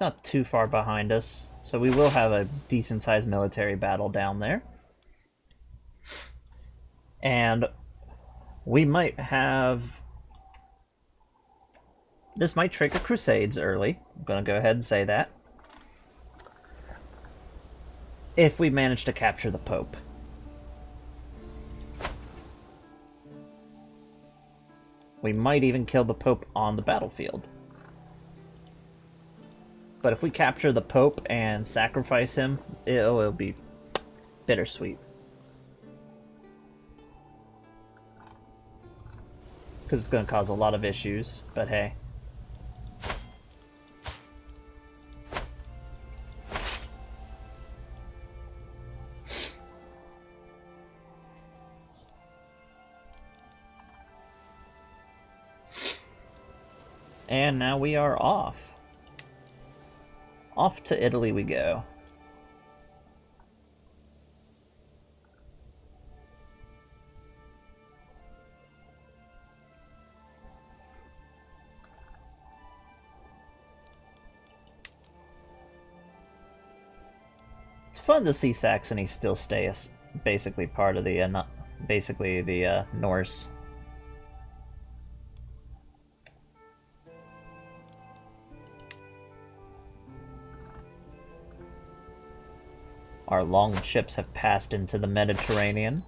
not too far behind us, so we will have a decent sized military battle down there. And we might have... This might trigger Crusades early. I'm gonna go ahead and say that. If we manage to capture the Pope. We might even kill the Pope on the battlefield. But if we capture the Pope and sacrifice him, it'll be bittersweet. Because it's going to cause a lot of issues, but hey. And now we are off. Off to Italy we go. fun to see Saxony still stay basically part of the basically the Norse. Our long ships have passed into the Mediterranean.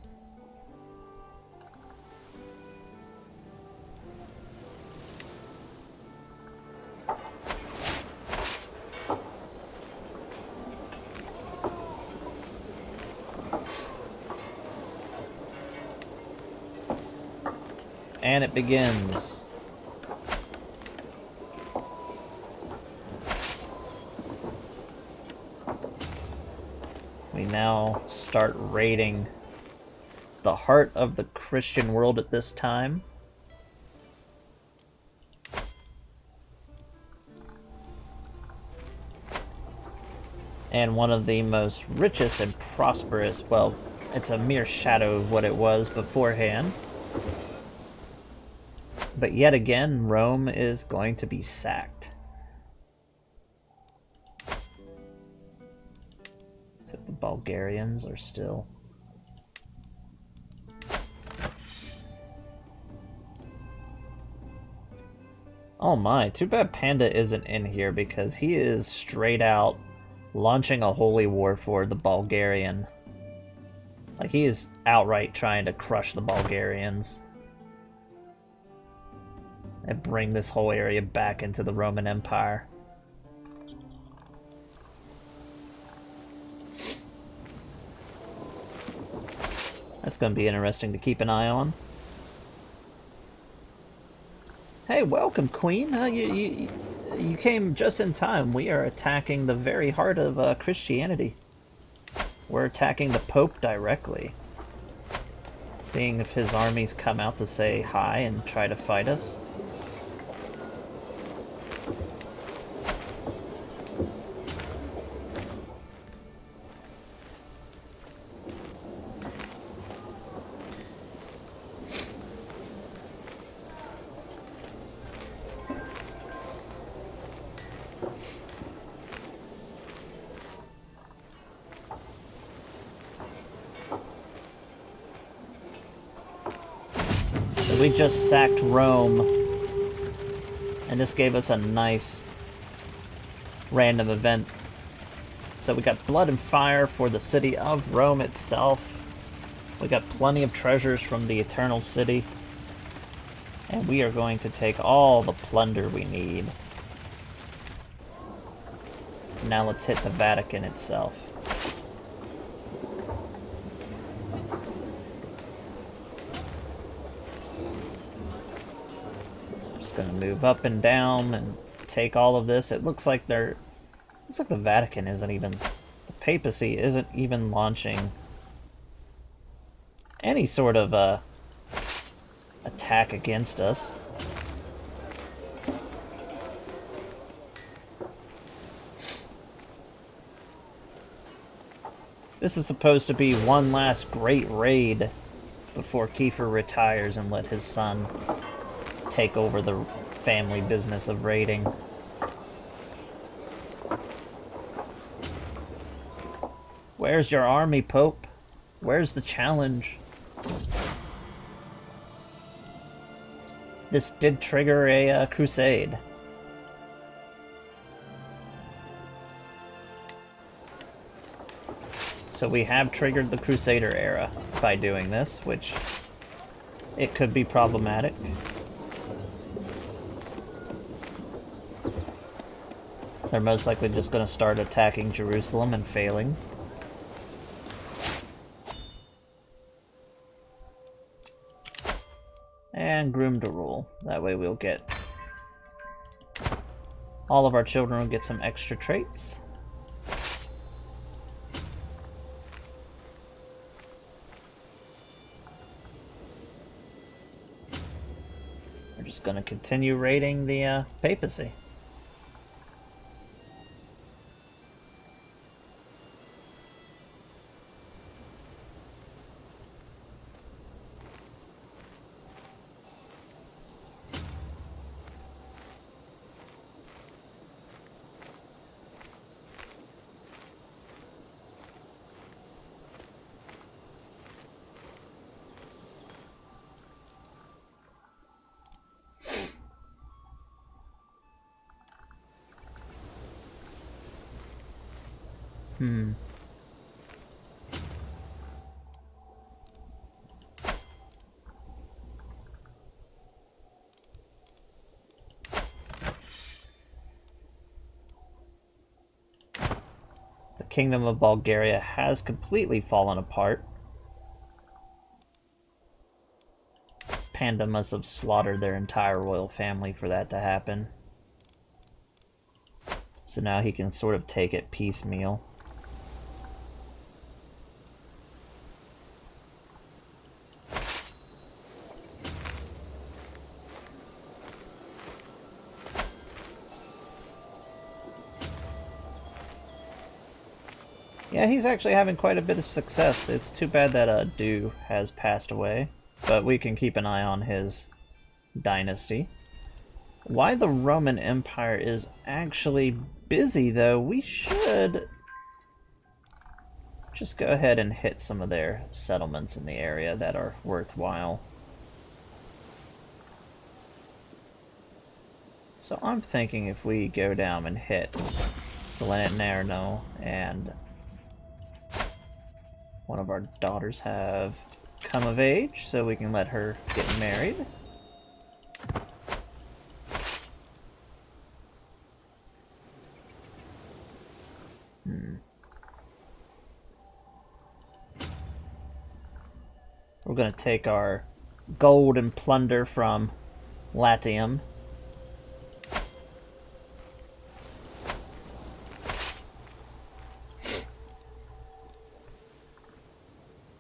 And it begins. We now start raiding the heart of the Christian world at this time. And one of the most richest and prosperous, well, it's a mere shadow of what it was beforehand. But yet again, Rome is going to be sacked. Except the Bulgarians are still... Oh my, too bad Panda isn't in here because he is straight out launching a holy war for the Bulgarian. Like, he is outright trying to crush the Bulgarians and bring this whole area back into the Roman Empire. That's going to be interesting to keep an eye on. Hey, welcome, Queen. You came just in time. We are attacking the very heart of Christianity. We're attacking the Pope directly. Seeing if his armies come out to say hi and try to fight us. We just sacked Rome, and this gave us a nice random event. So we got blood and fire for the city of Rome itself. We got plenty of treasures from the Eternal City. And we are going to take all the plunder we need. Now let's hit the Vatican itself. Going to move up and down and take all of this. It looks like the Vatican isn't even, the papacy isn't even launching any sort of attack against us. This is supposed to be one last great raid before Kiefer retires and let his son take over the family business of raiding. Where's your army, Pope? Where's the challenge? This did trigger a crusade. So we have triggered the Crusader era by doing this, which it could be problematic. They're most likely just going to start attacking Jerusalem and failing. And Groom to rule. That way we'll get... all of our children will get some extra traits. We're just going to continue raiding the papacy. The Kingdom of Bulgaria has completely fallen apart. Panda must have slaughtered their entire royal family for that to happen. So now he can sort of take it piecemeal. Yeah, he's actually having quite a bit of success. It's too bad that Du has passed away, but we can keep an eye on his dynasty. Why the Roman Empire is actually busy, though, we should just go ahead and hit some of their settlements in the area that are worthwhile. So I'm thinking if we go down and hit Salerno and one of our daughters have come of age, so we can let her get married. We're going to take our gold and plunder from Latium.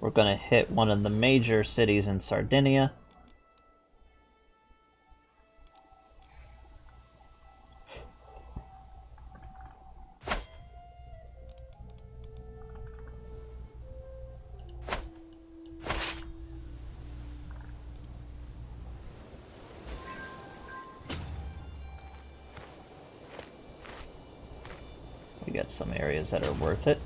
We're going to hit one of the major cities in Sardinia. We got some areas that are worth it.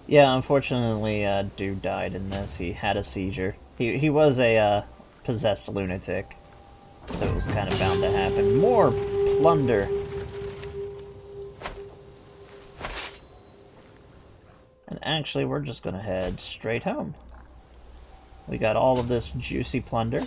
Yeah, unfortunately, dude died in this. He had a seizure. He was a possessed lunatic, so it was kind of bound to happen. More plunder. And actually, we're just gonna head straight home. We got all of this juicy plunder.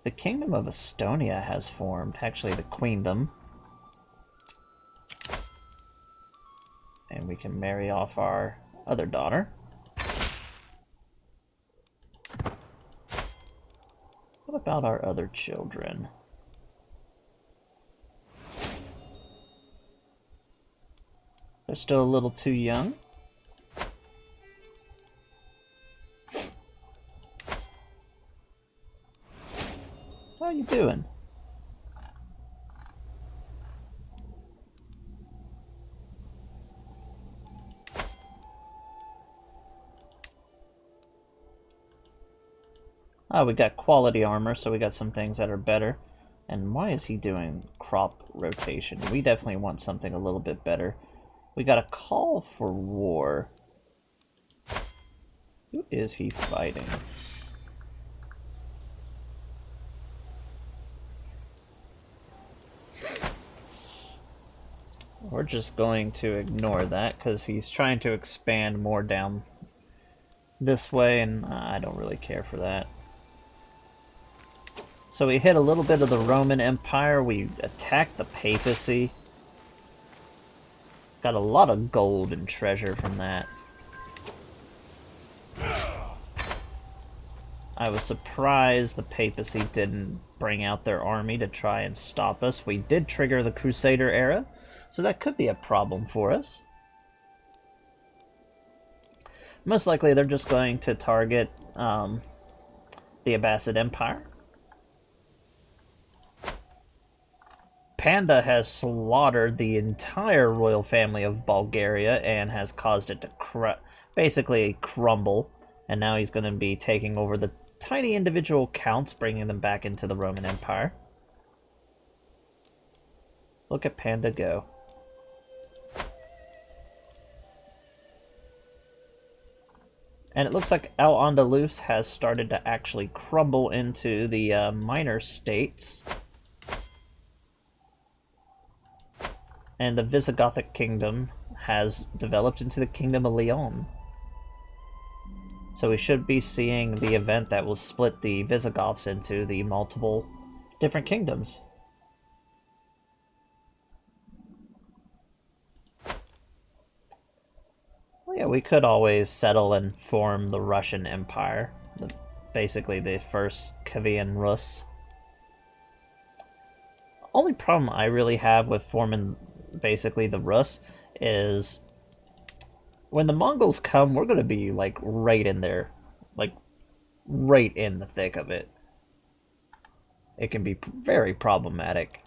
The Kingdom of Estonia has formed, actually the Queendom. And we can marry off our other daughter. What about our other children? They're still a little too young. How are you doing? Oh, we got quality armor, so we got some things that are better. And why is he doing crop rotation? We definitely want something a little bit better. We got a call for war. Who is he fighting? We're just going to ignore that because he's trying to expand more down this way, and I don't really care for that. So we hit a little bit of the Roman Empire. We attacked the papacy. Got a lot of gold and treasure from that. I was surprised the papacy didn't bring out their army to try and stop us. We did trigger the Crusader era, so that could be a problem for us. Most likely they're just going to target the Abbasid Empire. Panda has slaughtered the entire royal family of Bulgaria and has caused it to basically crumble. And now he's going to be taking over the tiny individual counts, bringing them back into the Roman Empire. Look at Panda go. And it looks like Al-Andalus has started to actually crumble into the minor states. And the Visigothic kingdom has developed into the Kingdom of Leon. So we should be seeing the event that will split the Visigoths into the multiple different kingdoms. Well, yeah, we could always settle and form the Russian Empire. Basically the first Kievan Rus. Only problem I really have with forming basically the Rus is when the Mongols come, we're going to be like right in there, like right in the thick of it. It can be very problematic.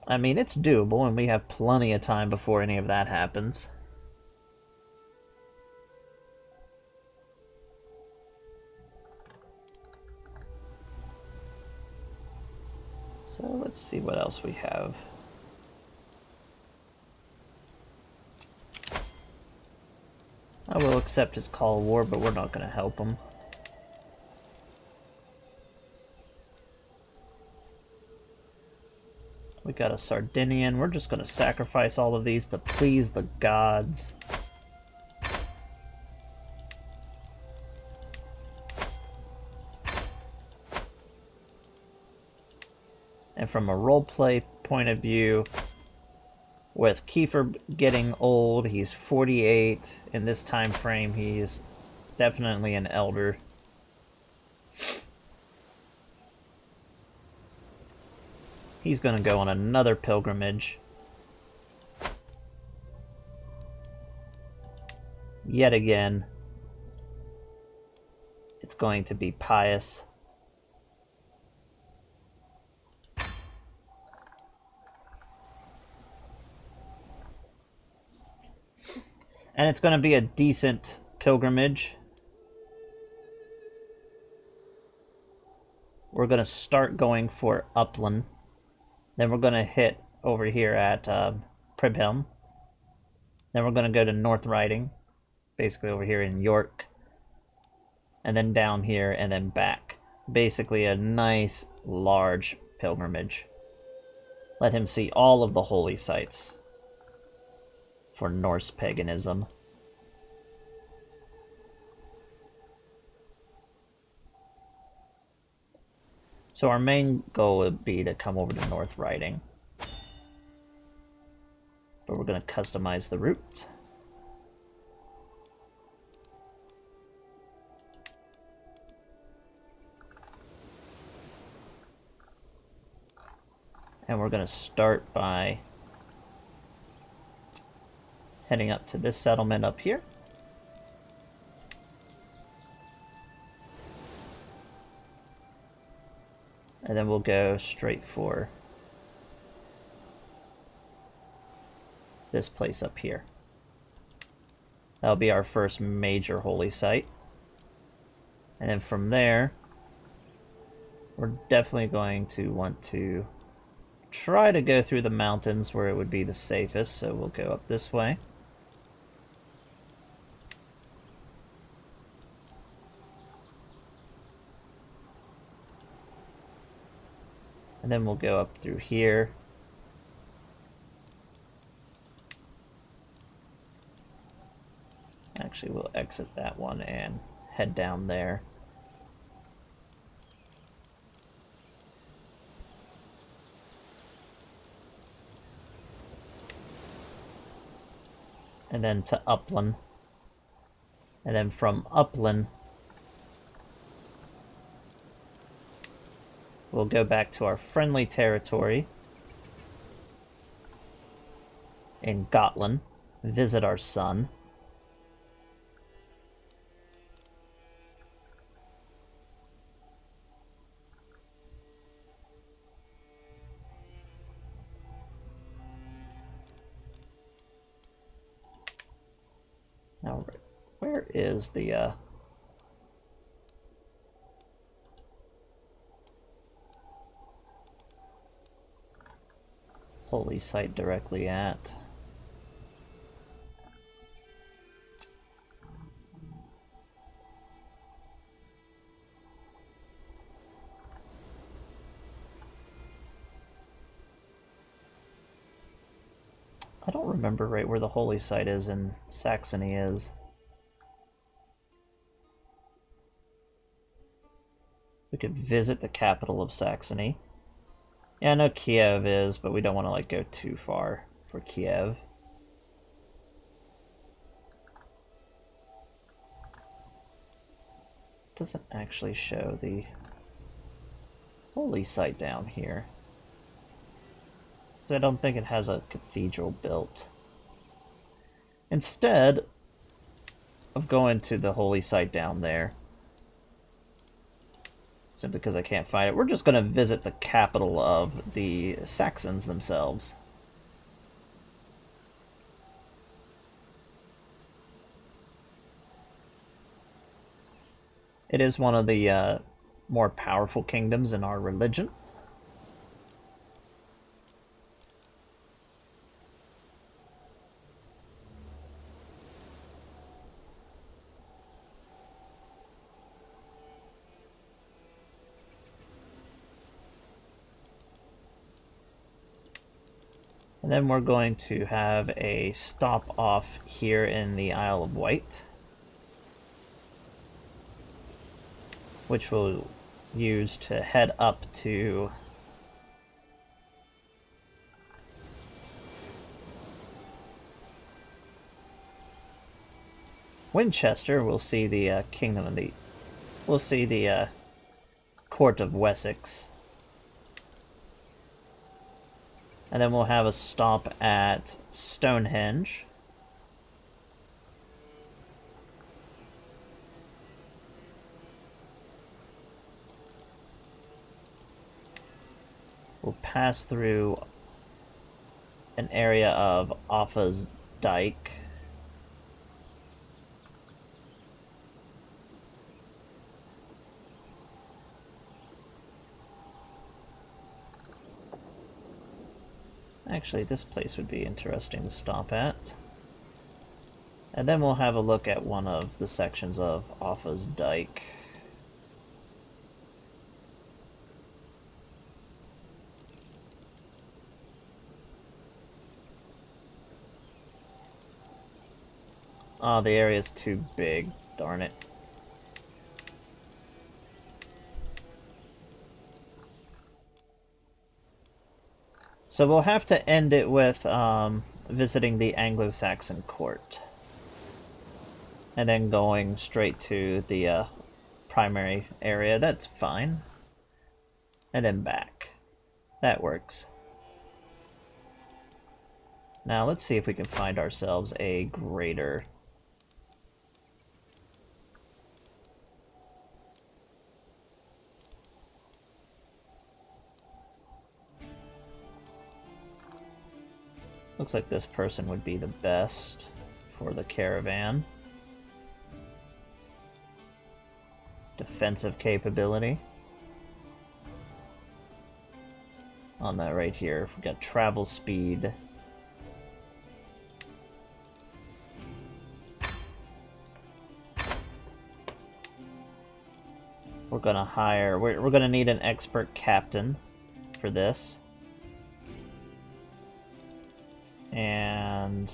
I mean, it's doable, and we have plenty of time before any of that happens. So let's see what else we have. I will accept his call of war, but we're not going to help him. We got a Sardinian. We're just going to sacrifice all of these to please the gods. And from a roleplay point of view, with Kiefer getting old, he's 48. In this time frame, he's definitely an elder. He's going to go on another pilgrimage. Yet again, it's going to be pious. And it's going to be a decent pilgrimage. We're going to start going for Upland. Then we're going to hit over here at Pribhelm. Then we're going to go to North Riding, basically over here in York. And then down here and then back. Basically a nice, large pilgrimage. Let him see all of the holy sites for Norse paganism. So our main goal would be to come over to North Riding. But we're going to customize the route. And we're going to start by heading up to this settlement up here. And then we'll go straight for this place up here. That'll be our first major holy site. And then from there, we're definitely going to want to try to go through the mountains where it would be the safest. So we'll go up this way. And then we'll go up through here. Actually, we'll exit that one and head down there. And then to Upland. And then from Upland, we'll go back to our friendly territory in Gotland, visit our son. Now, where is the holy site directly at? I don't remember right where the holy site is in Saxony is. We could visit the capital of Saxony. Yeah, I know Kiev is, but we don't want to like go too far for Kiev. It doesn't actually show the holy site down here. So I don't think it has a cathedral built. Instead of going to the holy site down there, simply because I can't find it, we're just going to visit the capital of the Saxons themselves. It is one of the more powerful kingdoms in our religion. And then we're going to have a stop off here in the Isle of Wight, which we'll use to head up to Winchester. We'll see the Kingdom of the... We'll see the Court of Wessex. And then we'll have a stop at Stonehenge. We'll pass through an area of Offa's Dyke. Actually, this place would be interesting to stop at. And then we'll have a look at one of the sections of Offa's Dyke. Oh, the area's too big. Darn it. So we'll have to end it with visiting the Anglo-Saxon court. And then going straight to the primary area. That's fine. And then back. That works. Now let's see if we can find ourselves a greater. Looks like this person would be the best for the caravan. Defensive capability. On that right here, we've got travel speed. We're gonna hire, we're gonna need an expert captain for this. And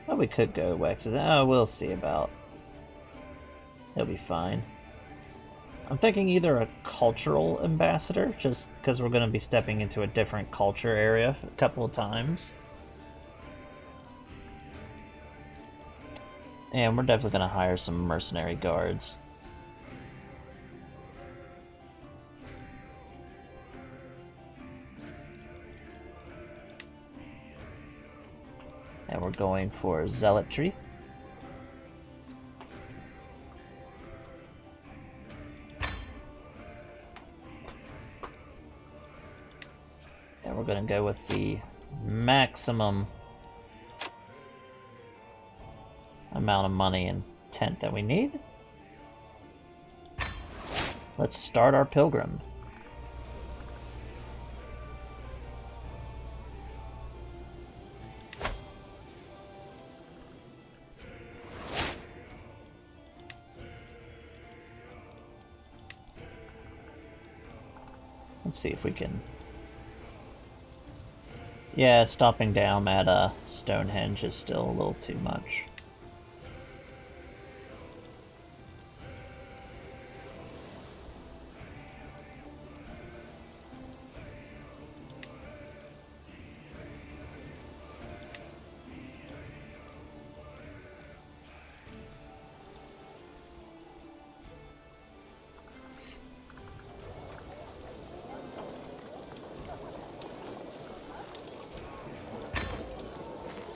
well, we could go Wexes. Oh, we'll see about. He'll be fine. I'm thinking either a cultural ambassador, just because we're going to be stepping into a different culture area a couple of times. And we're definitely going to hire some mercenary guards. And we're going for zealotry. And we're going to go with the maximum amount of money and tent that we need. Let's start our pilgrim. Let's see if we can... Yeah, stopping down at Stonehenge is still a little too much.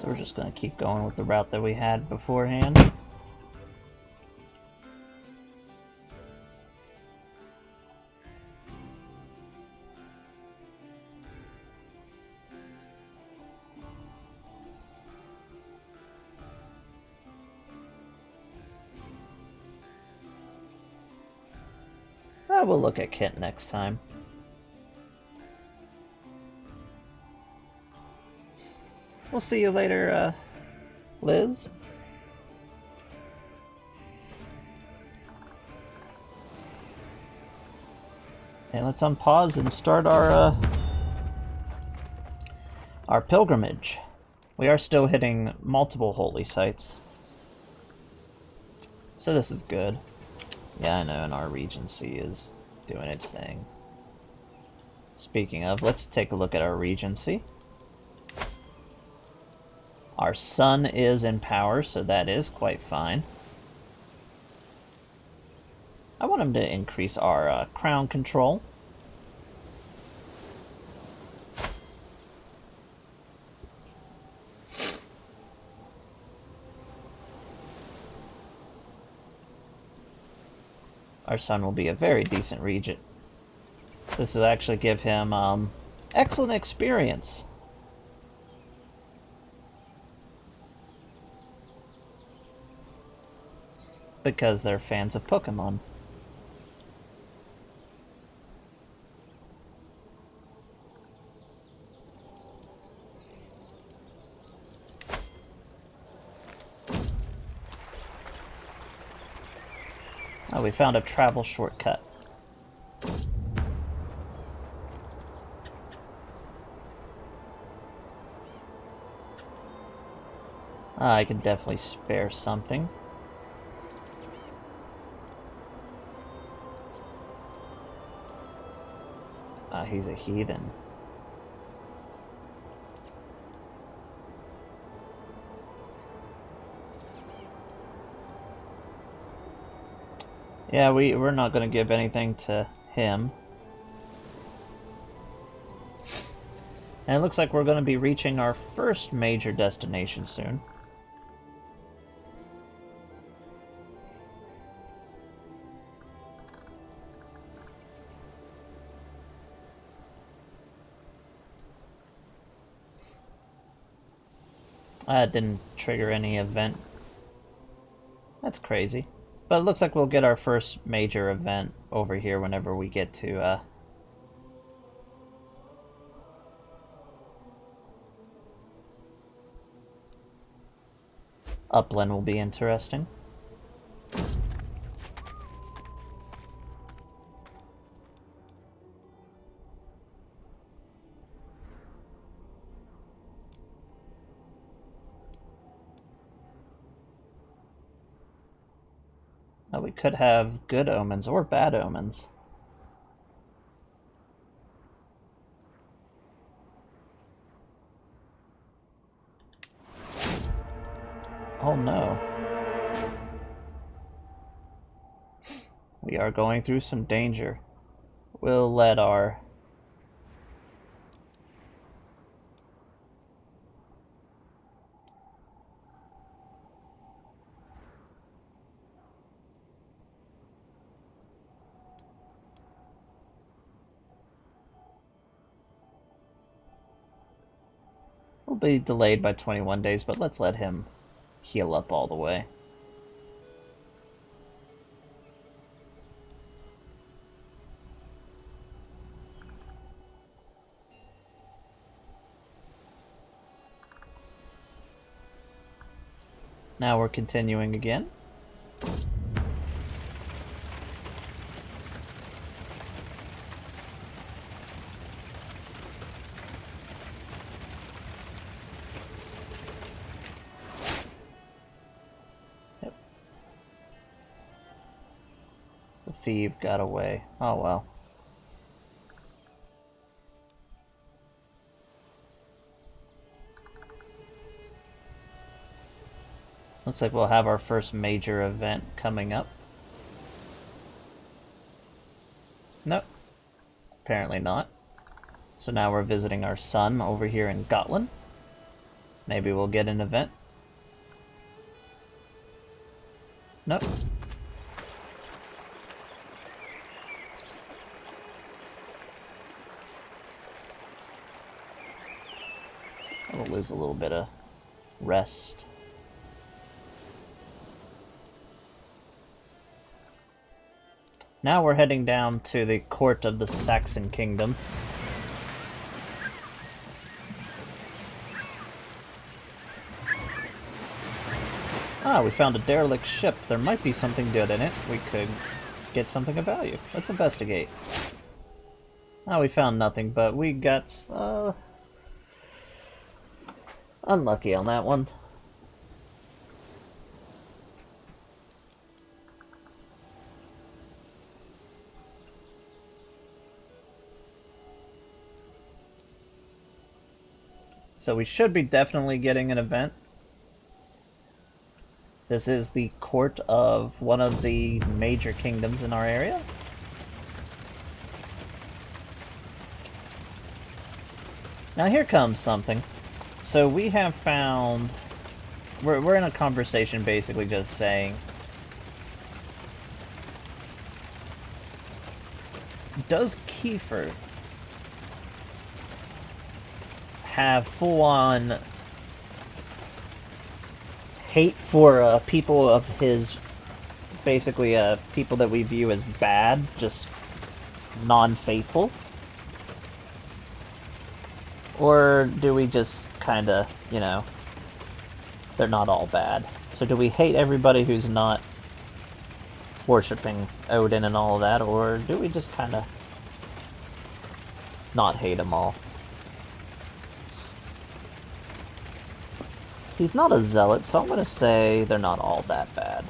So we're just going to keep going with the route that we had beforehand. We'll look at Kent next time. We'll see you later, Liz. And let's unpause and start our pilgrimage. We are still hitting multiple holy sites, so this is good. Yeah, I know, and our Regency is doing its thing. Speaking of, let's take a look at our Regency. Our son is in power, so that is quite fine. I want him to increase our crown control. Our son will be a very decent regent. This will actually give him excellent experience. Because they're fans of Pokemon. Oh, we found a travel shortcut. I can definitely spare something. He's a heathen. Yeah, we're not going to give anything to him. And it looks like we're going to be reaching our first major destination soon. That didn't trigger any event. That's crazy. But it looks like we'll get our first major event over here whenever we get to, Upland will be interesting. We could have good omens or bad omens. Oh no. We are going through some danger. We'll let our... We'll be delayed by 21 days, but let's let him heal up all the way. Now we're continuing again. Yep. The thief got away. Oh well. Looks like we'll have our first major event coming up. Nope. Apparently not. So now we're visiting our son over here in Gotland. Maybe we'll get an event. Nope. We'll lose a little bit of rest. Now we're heading down to the court of the Saxon Kingdom. Ah, we found a derelict ship. There might be something good in it. We could get something of value. Let's investigate. Ah, we found nothing, but we got, unlucky on that one. So we should be definitely getting an event. This is the court of one of the major kingdoms in our area. Now here comes something. So we have found... We're in a conversation basically just saying... Does Kiefer have full-on hate for people of his... Basically, people that we view as bad, just non-faithful? Or do we just kinda, you know, they're not all bad. So do we hate everybody who's not worshipping Odin and all of that, or do we just kinda not hate them all? He's not a zealot, so I'm gonna say they're not all that bad.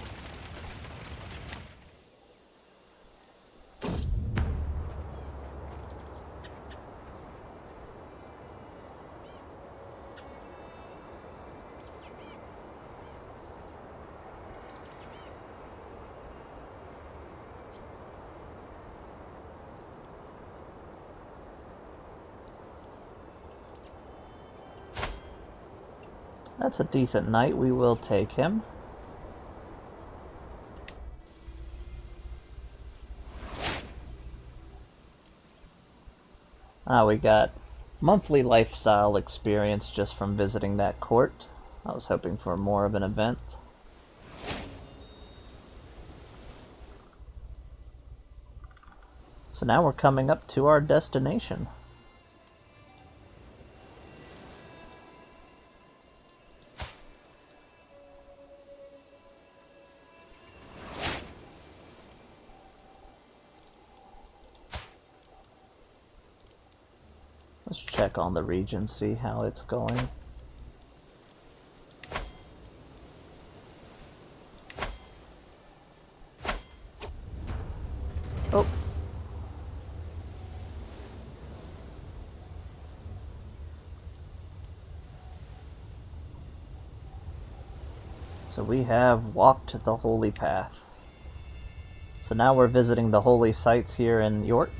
That's a decent knight. We will take him. Ah, we got monthly lifestyle experience just from visiting that court. I was hoping for more of an event. So now we're coming up to our destination. Let's check on the region, see how it's going. Oh. So we have walked the holy path. So now we're visiting the holy sites here in York.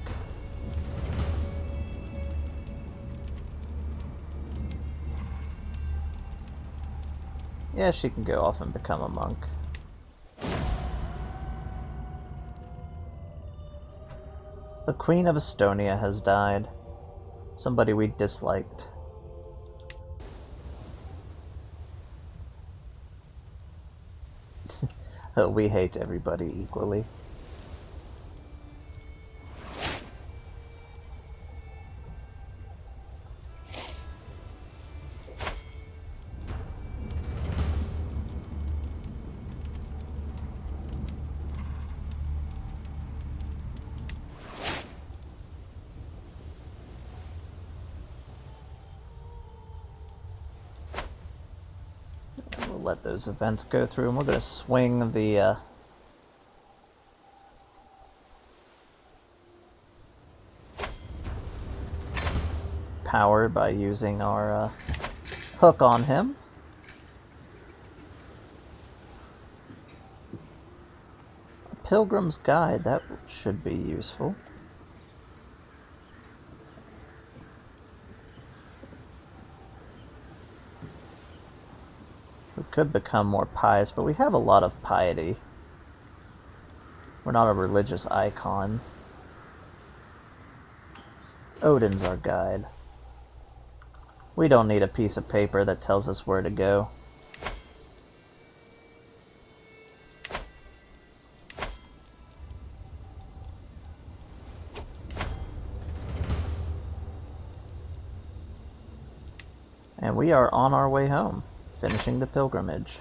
Yeah, she can go off and become a monk. The Queen of Estonia has died. Somebody we disliked. We hate everybody equally. let those events go through, and we're going to swing the power by using our hook on him. A Pilgrim's Guide, that should be useful. We could become more pious, but we have a lot of piety. We're not a religious icon. Odin's our guide. We don't need a piece of paper that tells us where to go. And we are on our way home, finishing the pilgrimage.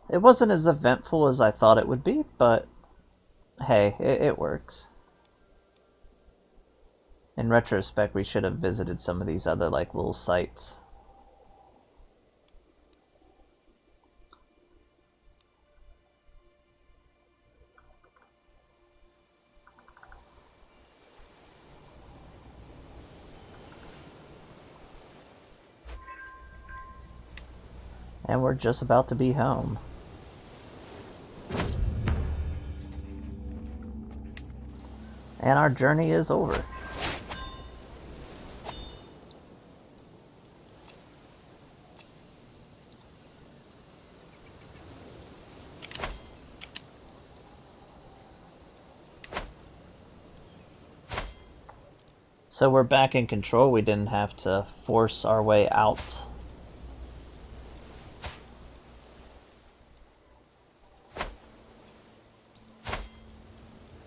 It wasn't as eventful as I thought it would be, but hey, it works. In retrospect, we should have visited some of these other, like, little sites. And we're just about to be home. And our journey is over. So we're back in control. We didn't have to force our way out.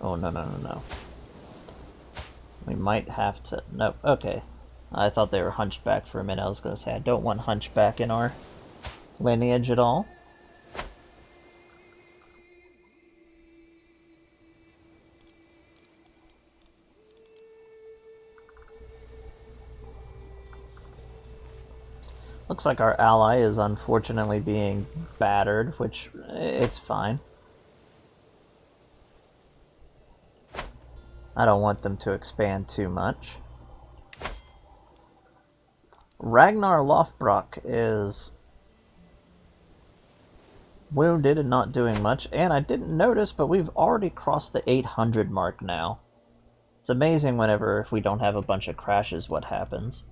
Oh, no. We might have to... No, okay. I thought they were hunchback for a minute. I was going to say, I don't want hunchback in our lineage at all. Looks like our ally is unfortunately being battered, which it's fine. I don't want them to expand too much. Ragnar Lothbrok is wounded and not doing much, and I didn't notice, but we've already crossed the 800 mark now. It's amazing whenever if we don't have a bunch of crashes what happens.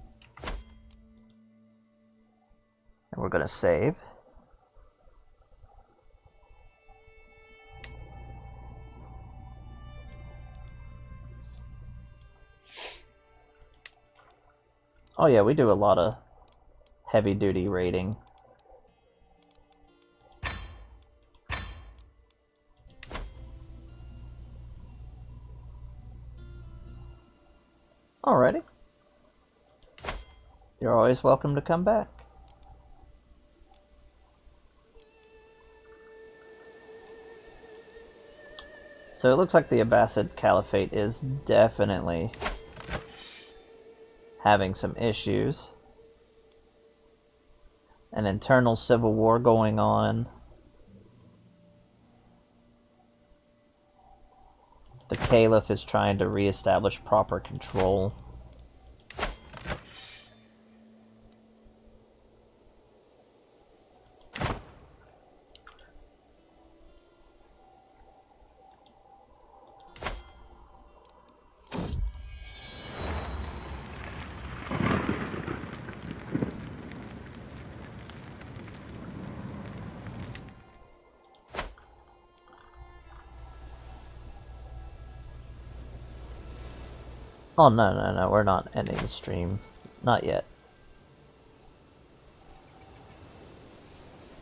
And we're going to save. Oh yeah, we do a lot of heavy-duty raiding. Alrighty. You're always welcome to come back. So it looks like the Abbasid Caliphate is definitely having some issues. An internal civil war going on. The Caliph is trying to reestablish proper control. Oh, no, we're not ending the stream. Not yet.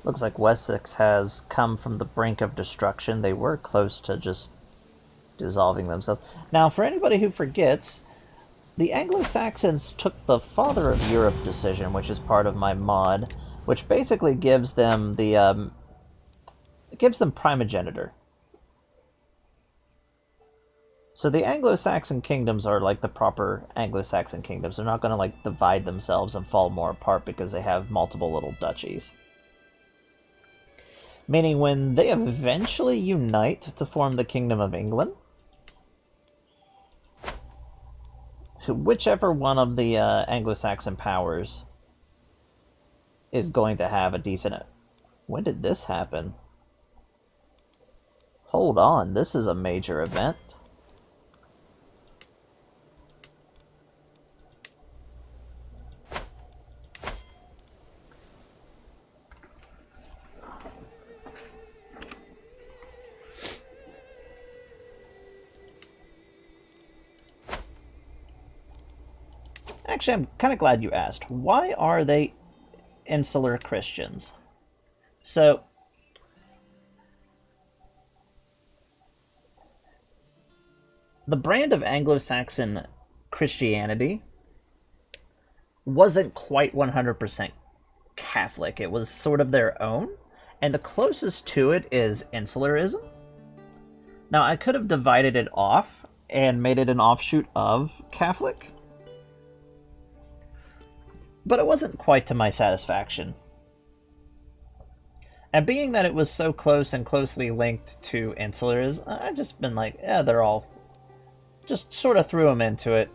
Looks like Wessex has come from the brink of destruction. They were close to just dissolving themselves. Now, for anybody who forgets, the Anglo-Saxons took the Father of Europe decision, which is part of my mod, which basically gives them the it gives them primogeniture. So the Anglo-Saxon kingdoms are like the proper Anglo-Saxon kingdoms. They're not going to like divide themselves and fall more apart because they have multiple little duchies. Meaning when they eventually unite to form the Kingdom of England, whichever one of the Anglo-Saxon powers is going to have a decent... When did this happen? Hold on, this is a major event. Actually, I'm kind of glad you asked. Why are they insular Christians? So, the brand of Anglo-Saxon Christianity wasn't quite 100% Catholic. It was sort of their own, and the closest to it is insularism. Now, I could have divided it off and made it an offshoot of Catholic, but it wasn't quite to my satisfaction. And being that it was so close and closely linked to insularism, I just been like, yeah, they're all... Just sort of threw them into it.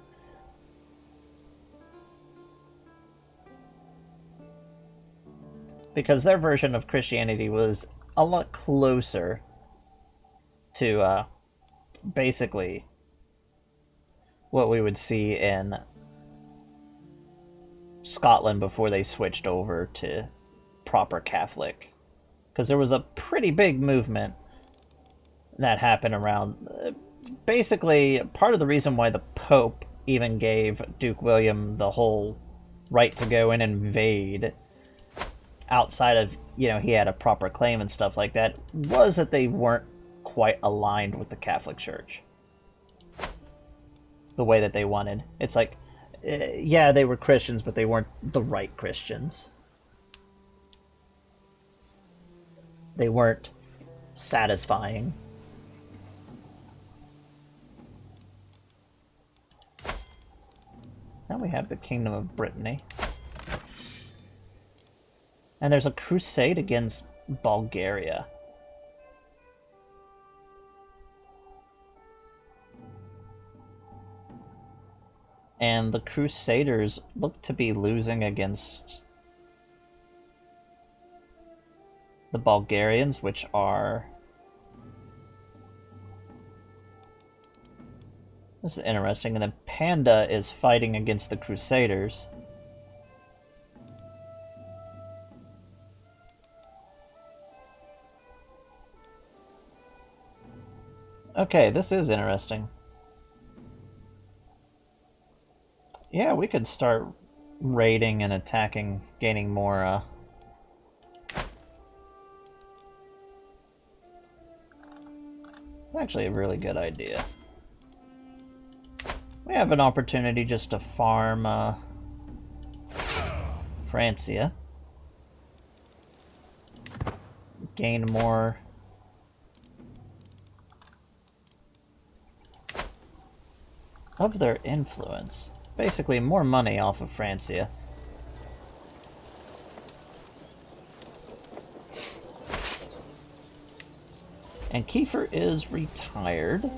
Because their version of Christianity was a lot closer to basically what we would see in Scotland before they switched over to proper Catholic. Because there was a pretty big movement that happened around... Basically, part of the reason why the Pope even gave Duke William the whole right to go in and invade outside of, you know, he had a proper claim and stuff like that, was that they weren't quite aligned with the Catholic Church the way that they wanted. It's like, yeah, they were Christians, but they weren't the right Christians. They weren't satisfying. Now we have the Kingdom of Brittany. And there's a crusade against Bulgaria. And the Crusaders look to be losing against the Bulgarians, which are... This is interesting. And then Panda is fighting against the Crusaders. Okay, this is interesting. Yeah, we could start raiding and attacking, gaining more, It's actually a really good idea. We have an opportunity just to farm, Francia. Gain more... of their influence. Basically, more money off of Francia. And Kiefer is retired.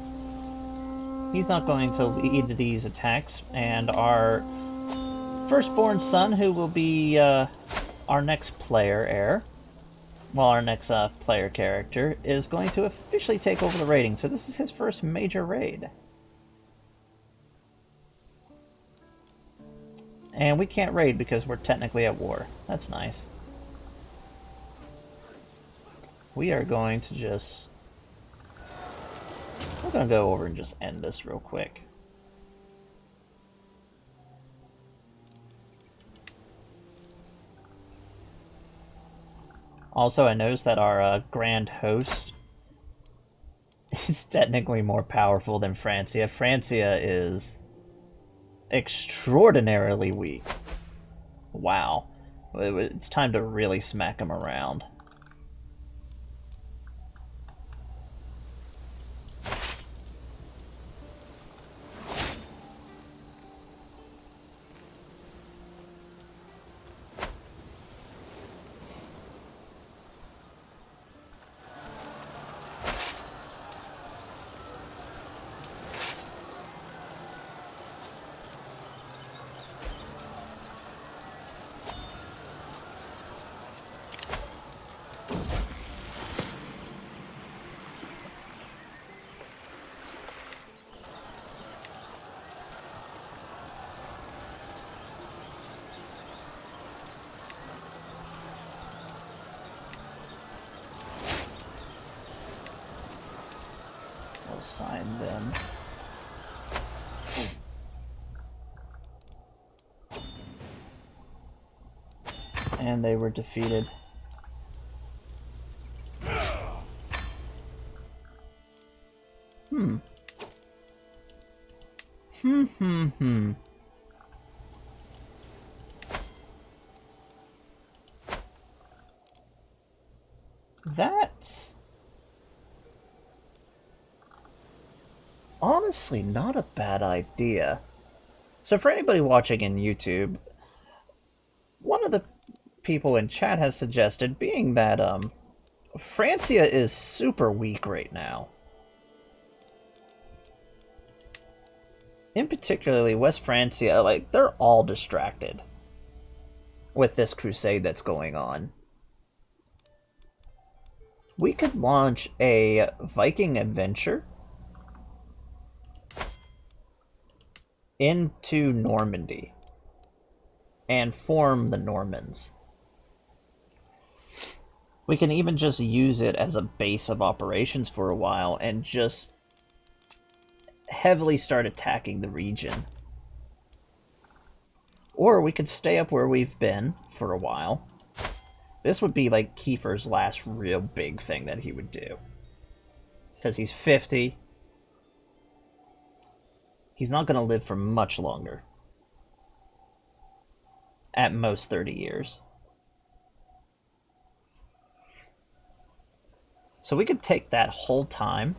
He's not going to lead these attacks, and our firstborn son, who will be our next player heir, well, our next player character, is going to officially take over the raiding. So this is his first major raid. And we can't raid because we're technically at war. That's nice. We are going to just... We're going to go over and just end this real quick. Also, I noticed that our Grand Host is technically more powerful than Francia. Francia is extraordinarily weak. Wow. It's time to really smack him around. Sign them. And they were defeated. That's honestly not a bad idea. So for anybody watching in YouTube, one of the people in chat has suggested, being that Francia is super weak right now. In particularly West Francia, like, they're all distracted with this crusade that's going on. We could launch a Viking adventure into Normandy and form the Normans. We can even just use it as a base of operations for a while and just heavily start attacking the region. Or we could stay up where we've been for a while. This would be like Kiefer's last real big thing that he would do. Because he's 50. He's not going to live for much longer. At most 30 years. So we could take that whole time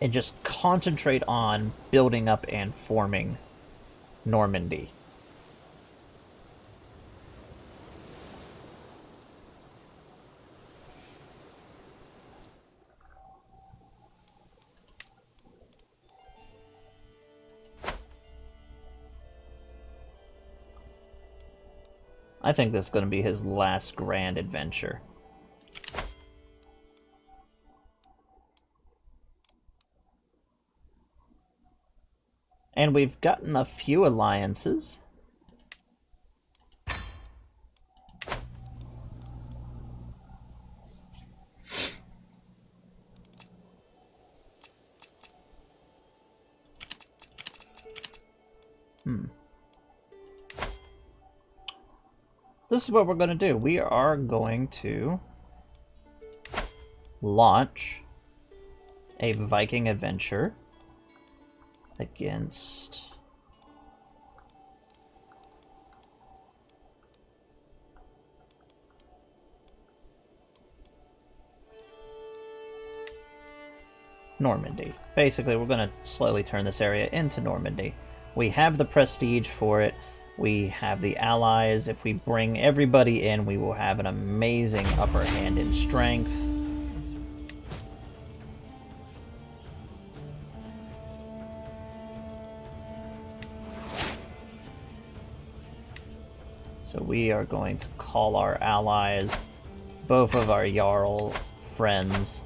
and just concentrate on building up and forming Normandy. I think this is going to be his last grand adventure. And we've gotten a few alliances. This is what we're going to do. We are going to launch a Viking adventure against Normandy. Basically, we're going to slowly turn this area into Normandy. We have the prestige for it. We have the allies. If we bring everybody in, we will have an amazing upper hand in strength. So we are going to call our allies, both of our Jarl friends.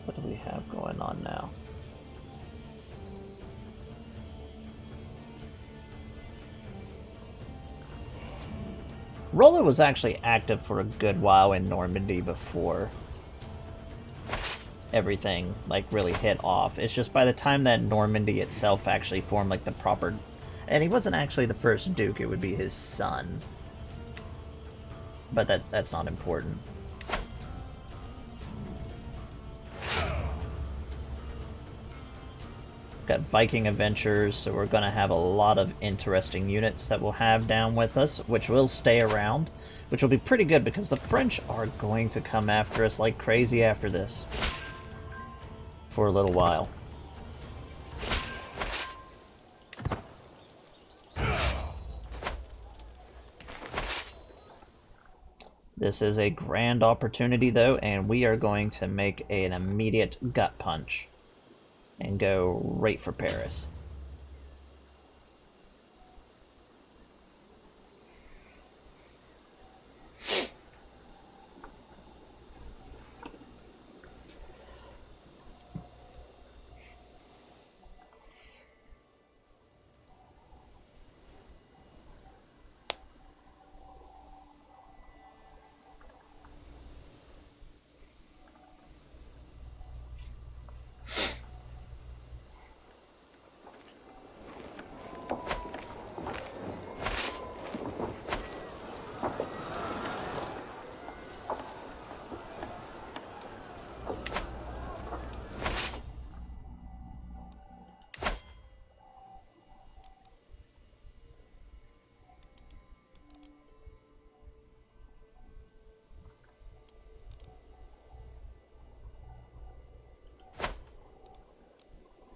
What do we have going on now? Rolla was actually active for a good while in Normandy before everything like really hit off. It's just by the time that Normandy itself actually formed like the proper And he wasn't actually the first duke, it would be his son. But that's not important. Got Viking adventures, so we're going to have a lot of interesting units that we'll have down with us, which will stay around, which will be pretty good because the French are going to come after us like crazy after this for a little while. This is a grand opportunity, though, and we are going to make an immediate gut punch and go right for Paris.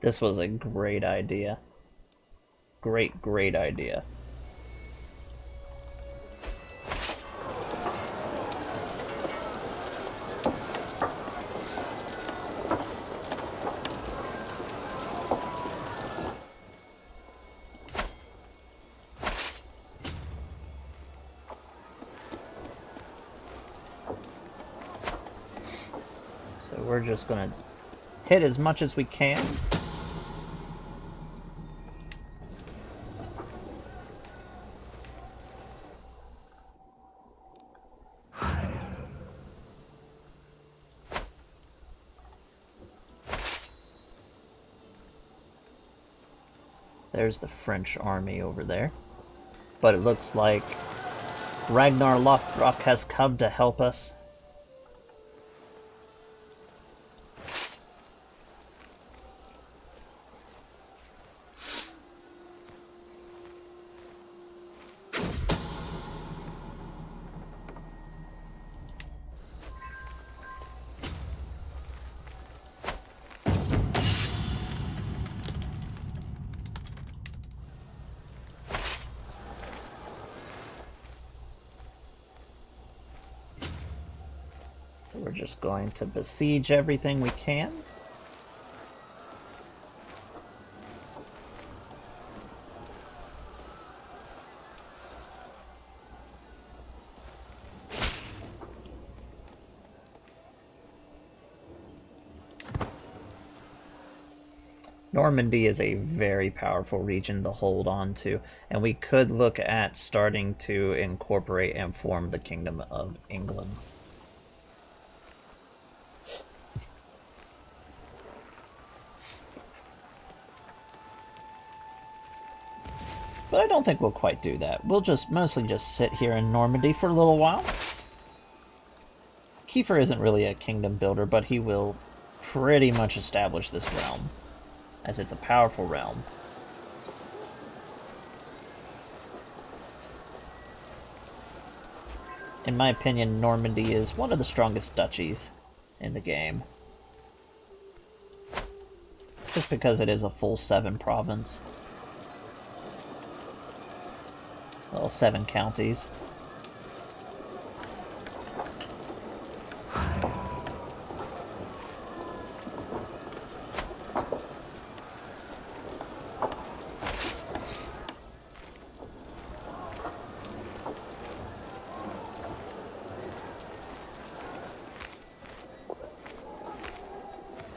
This was a great idea. Great idea. So we're just gonna hit as much as we can. There's the French army over there. But it looks like Ragnar Lothbrok has come to help us. So we're just going to besiege everything we can. Normandy is a very powerful region to hold on to, and we could look at starting to incorporate and form the Kingdom of England. But I don't think we'll quite do that. We'll just mostly just sit here in Normandy for a little while. Kiefer isn't really a kingdom builder, but he will pretty much establish this realm, as it's a powerful realm. In my opinion, Normandy is one of the strongest duchies in the game. Just because it is a full 7 province. Well, 7 counties.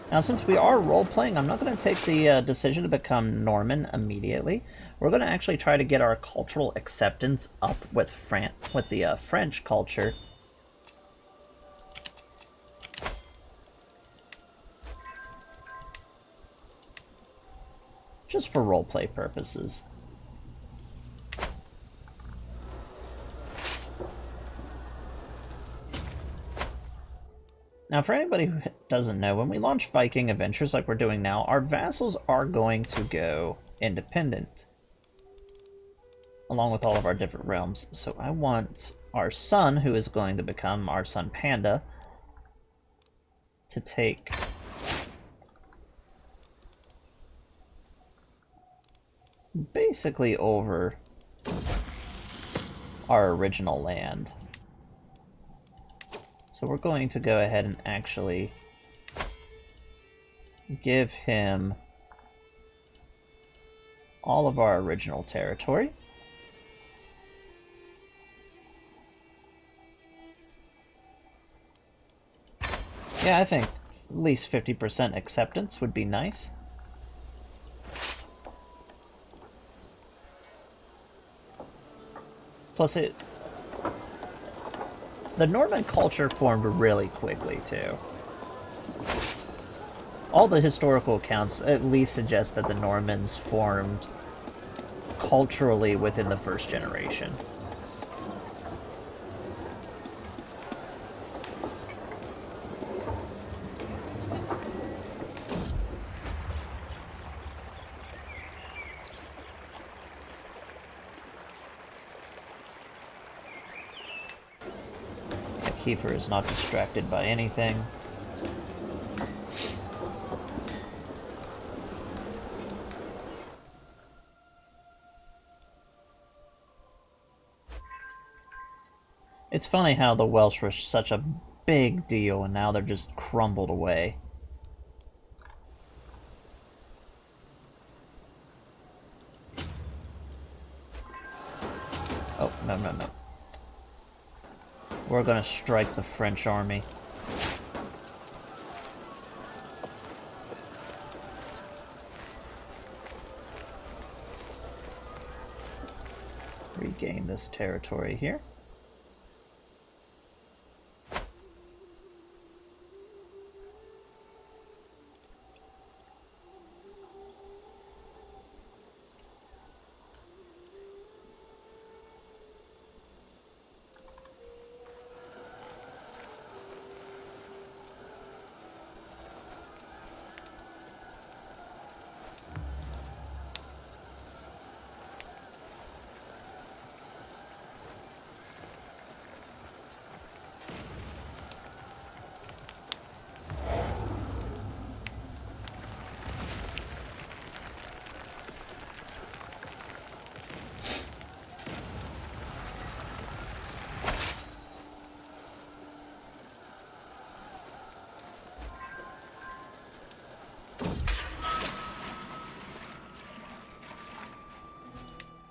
Now, since we are role-playing, I'm not going to take the decision to become Norman immediately. We're going to actually try to get our cultural acceptance up with the French culture. Just for roleplay purposes. Now, for anybody who doesn't know, when we launch Viking adventures like we're doing now, our vassals are going to go independent, along with all of our different realms. So I want our son, who is going to become our son Panda, to take basically over our original land. So we're going to go ahead and actually give him all of our original territory. Yeah, I think at least 50% acceptance would be nice. Plus the Norman culture formed really quickly too. All the historical accounts at least suggest that the Normans formed culturally within the first generation. Kiefer is not distracted by anything. It's funny how the Welsh were such a big deal and now they're just crumbled away. Oh, no, no, no. We're gonna strike the French army. Regain this territory here.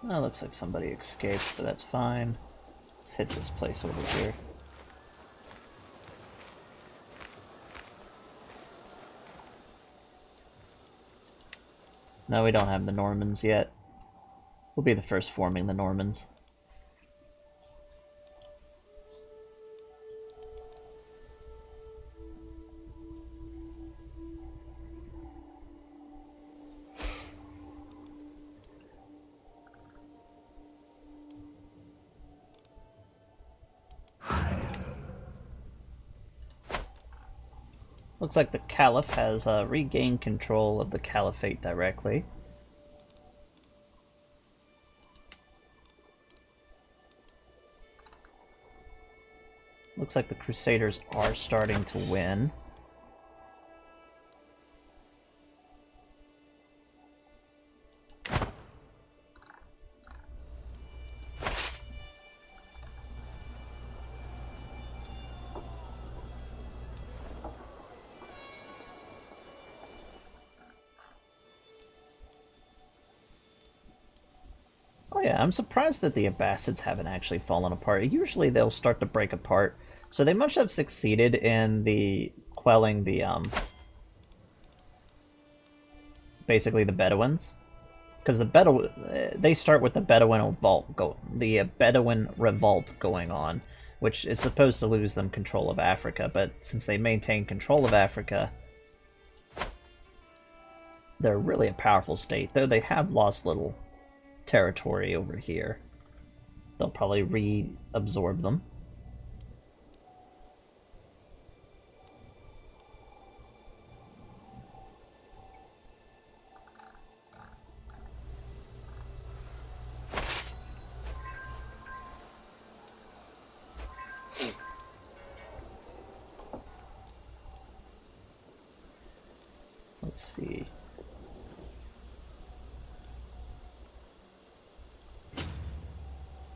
Well, looks like somebody escaped, but that's fine. Let's hit this place over here. No, we don't have the Normans yet. We'll be the first forming the Normans. Looks like the Caliph has regained control of the Caliphate directly. Looks like the Crusaders are starting to win. Oh yeah, I'm surprised that the Abbasids haven't actually fallen apart. Usually they'll start to break apart, so they must have succeeded in the quelling the basically the Bedouins, because they start with the Bedouin revolt going on, which is supposed to lose them control of Africa. But since they maintain control of Africa, they're really a powerful state. Though they have lost little territory over here. They'll probably reabsorb them. Let's see.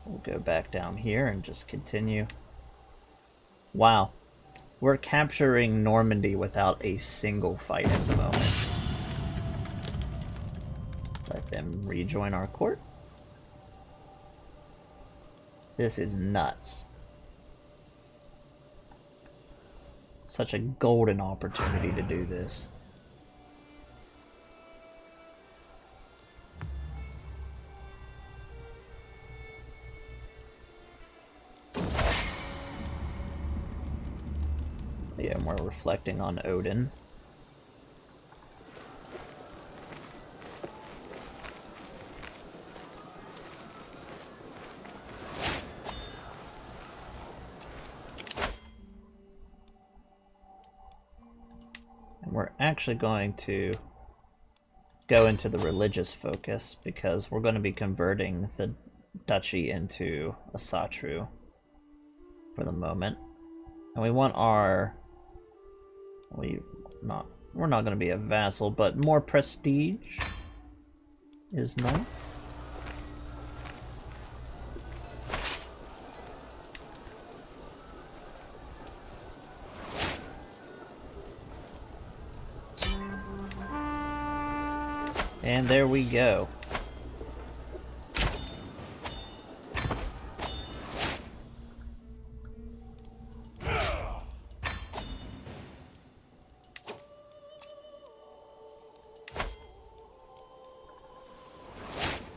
We'll go back down here and just continue. Wow. We're capturing Normandy without a single fight at the moment. Let them rejoin our court. This is nuts. Such a golden opportunity to do this. Yeah, and we're reflecting on Odin. And we're actually going to go into the religious focus because we're going to be converting the duchy into a Satru for the moment. And we want our... we're not going to be a vassal, but more prestige is nice. And there we go.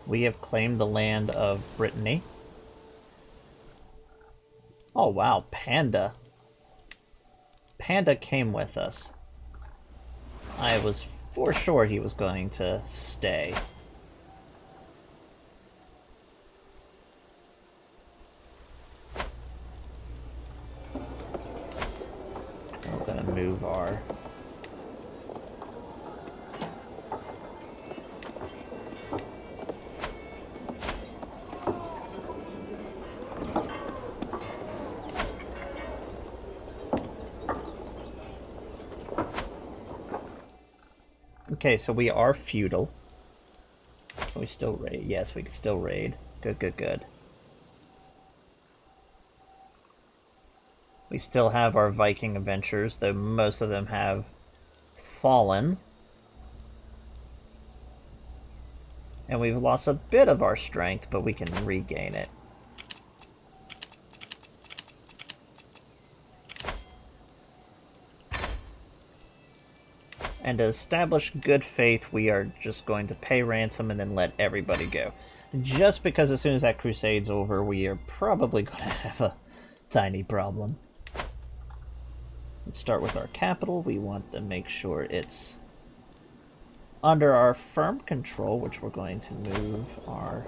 We have claimed the land of Brittany. Oh wow, Panda. Panda came with us. I was for sure he was going to stay. We're gonna move our... Okay, so we are feudal. Can we still raid? Yes, we can still raid. Good, good, good. We still have our Viking adventures, though most of them have fallen. And we've lost a bit of our strength, but we can regain it. And to establish good faith, we are just going to pay ransom and then let everybody go. Just because as soon as that crusade's over, we are probably going to have a tiny problem. Let's start with our capital. We want to make sure it's under our firm control, which we're going to move our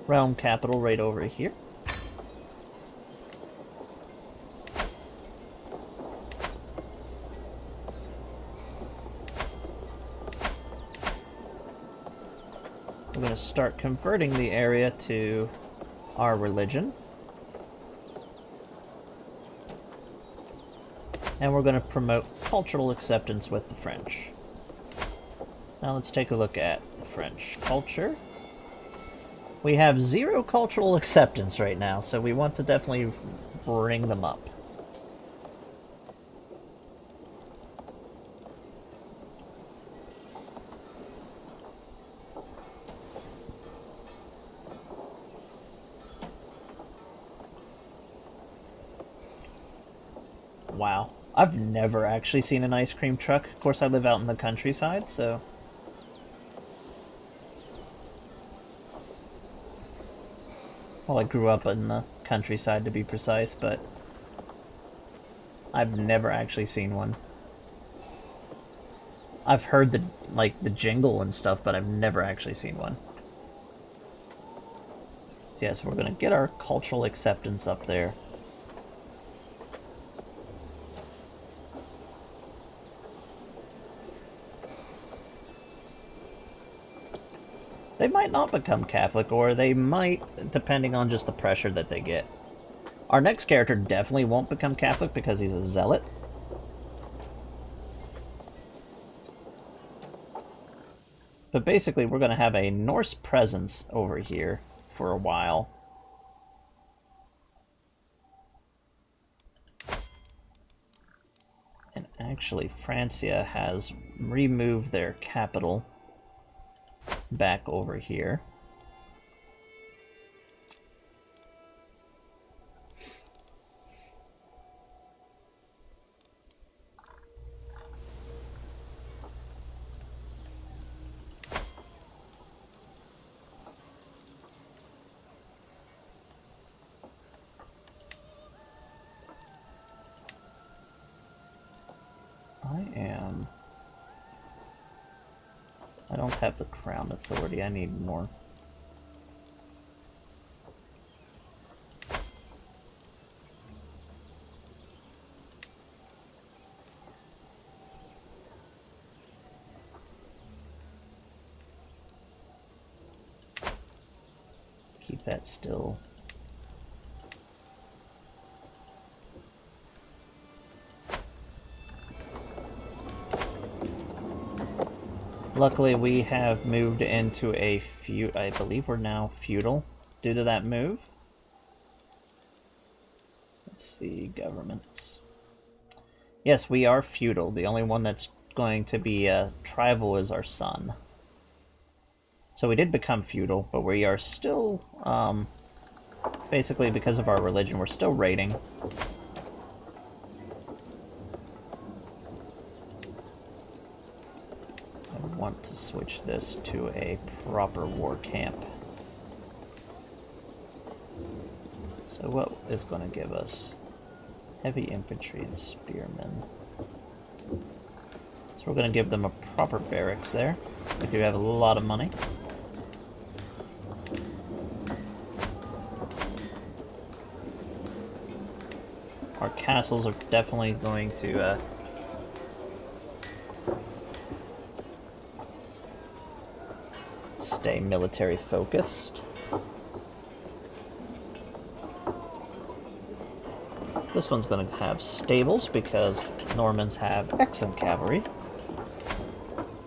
realm capital right over here. We're going to start converting the area to our religion. And we're going to promote cultural acceptance with the French. Now let's take a look at the French culture. We have 0 cultural acceptance right now, so we want to definitely bring them up. Wow. I've never actually seen an ice cream truck. Of course, I live out in the countryside, so... Well, I grew up in the countryside, to be precise, but... I've never actually seen one. I've heard the, like, the jingle and stuff, but I've never actually seen one. So yes, we're gonna get our cultural acceptance up there. They might not become Catholic, or they might, depending on just the pressure that they get. Our next character definitely won't become Catholic because he's a zealot. But basically, we're going to have a Norse presence over here for a while. And actually, Francia has removed their capital back over here. I don't have the crown authority, I need more. Keep that still. Luckily, we have moved into a feud. I believe we're now feudal due to that move. Let's see, governments. Yes, we are feudal. The only one that's going to be tribal is our son. So we did become feudal, but we are still, basically because of our religion, we're still raiding. I want to switch this to a proper war camp. So what is going to give us? Heavy infantry and spearmen. So we're going to give them a proper barracks there. We do have a lot of money. Our castles are definitely going to stay military focused. This one's going to have stables because Normans have excellent cavalry.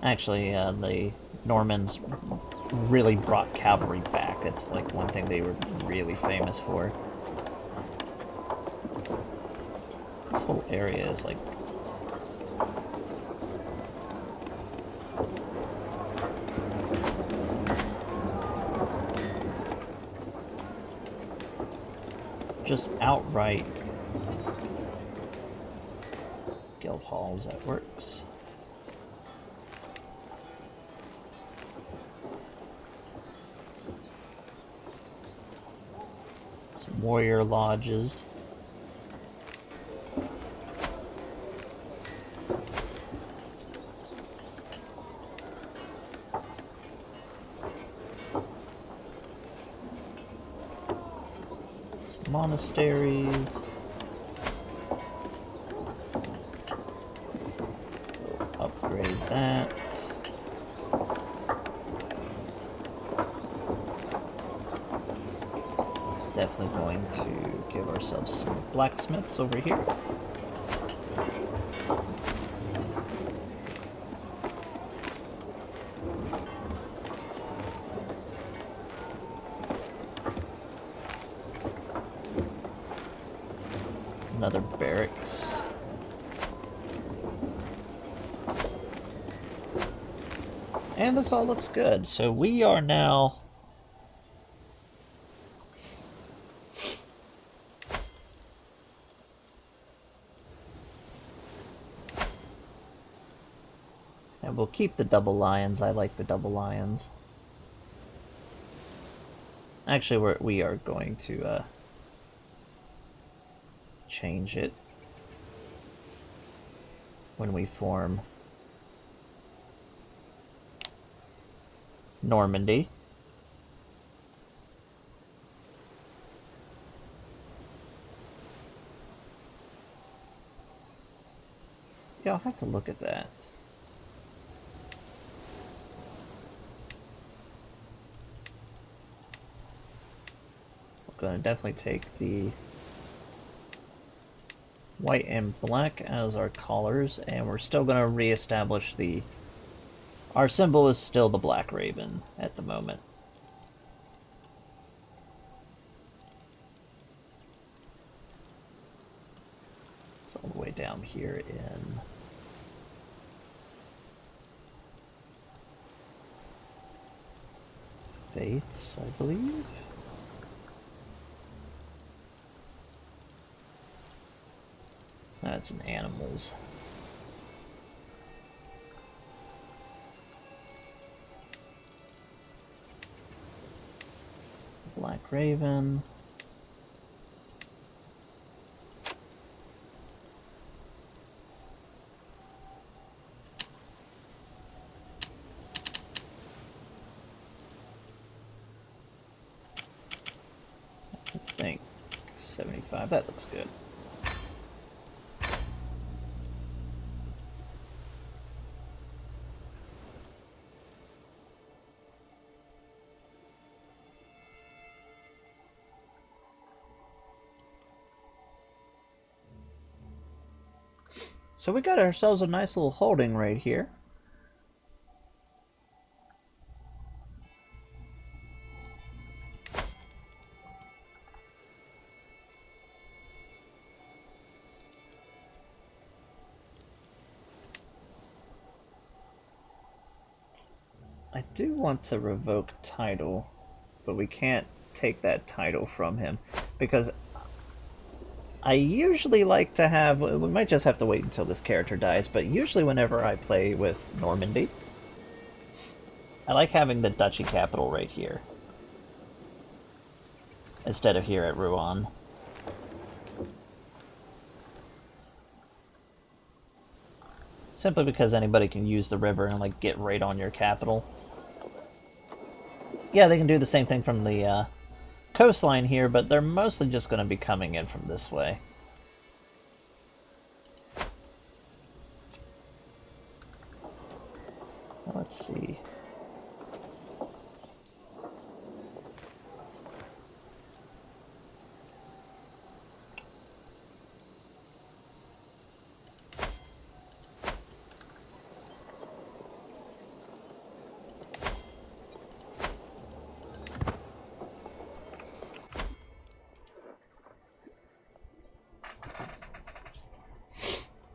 Actually, the Normans really brought cavalry back. It's like one thing they were really famous for. This whole area is like just outright guild halls. That works. Some warrior lodges. Some monasteries. Upgrade that. Definitely going to give ourselves some blacksmiths over here. Another barracks. And this all looks good. So we are now and we'll keep the double lions. I like the double lions. Actually, we are going to change it when we form Normandy. Yeah, I'll have to look at that. We're going to definitely take the white and black as our colors, and we're still going to reestablish the Our symbol is still the Black Raven at the moment. It's all the way down here in Faiths, I believe. That's in Animals. Black Raven. I think 75, that looks good. So we got ourselves a nice little holding right here. I do want to revoke title, but we can't take that title from him because I usually like to have, we might just have to wait until this character dies, but usually whenever I play with Normandy, I like having the duchy capital right here, instead of here at Rouen. Simply because anybody can use the river and like get right on your capital. Yeah, they can do the same thing from the coastline here, but they're mostly just going to be coming in from this way. Let's see.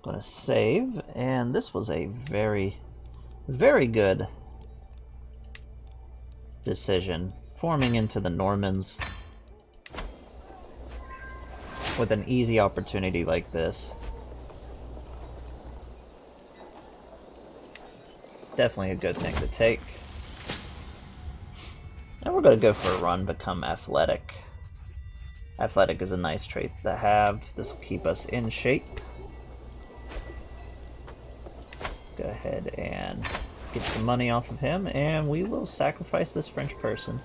Gonna save, and this was a very, very good decision. Forming into the Normans with an easy opportunity like this. Definitely a good thing to take. And we're gonna go for a run, become athletic. Athletic is a nice trait to have. This will keep us in shape. Go ahead and get some money off of him, and we will sacrifice this French person.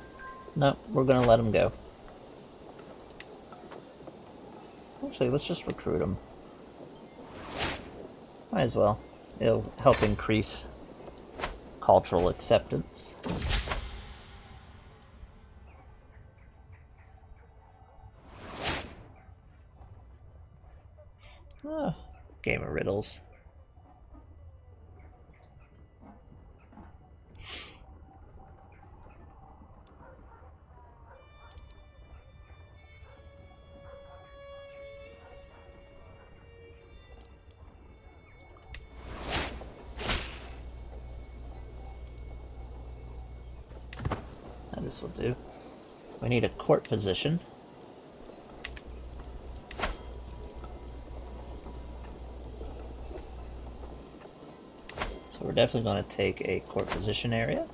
No, we're going to let him go. Actually, let's just recruit him. Might as well. It'll help increase cultural acceptance. Oh, game of riddles. This will do. We need a court position. So we're definitely going to take a court position area.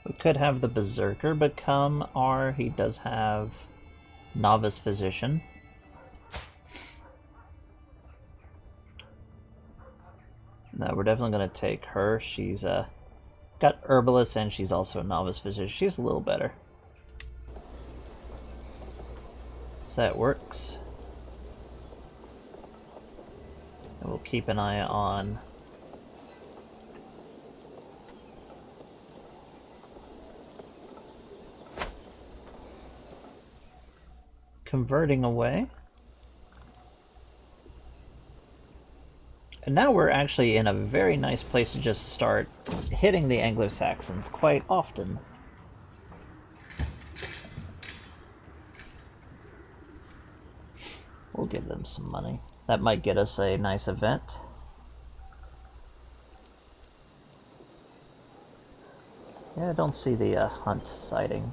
We could have the Berserker become our... He does have Novice Physician. No, we're definitely going to take her. She's got Herbalist and she's also a Novice Physician. She's a little better. So that works. And we'll keep an eye on converting away. And now we're actually in a very nice place to just start hitting the Anglo-Saxons quite often. We'll give them some money. That might get us a nice event. Yeah, I don't see the hunt sighting.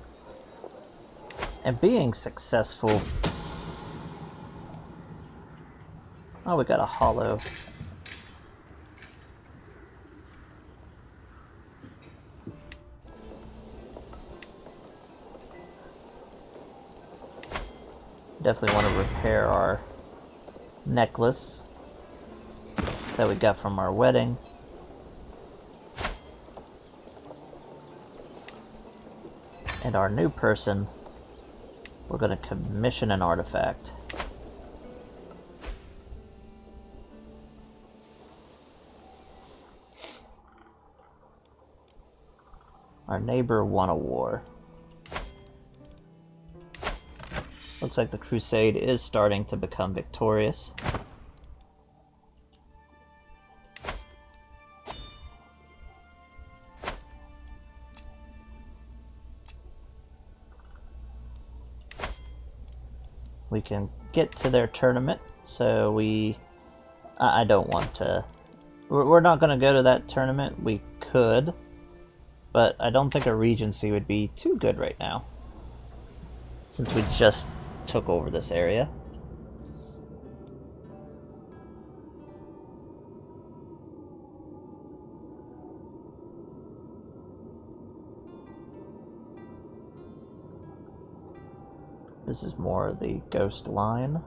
And being successful... Oh, we got a hollow. Definitely want to repair our necklace that we got from our wedding. And our new person, we're going to commission an artifact. Our neighbor won a war. Looks like the crusade is starting to become victorious. We can get to their tournament, so I don't want to... We're not going to go to that tournament. We could, but I don't think a regency would be too good right now, since we just took over this area. This is more of the ghost line.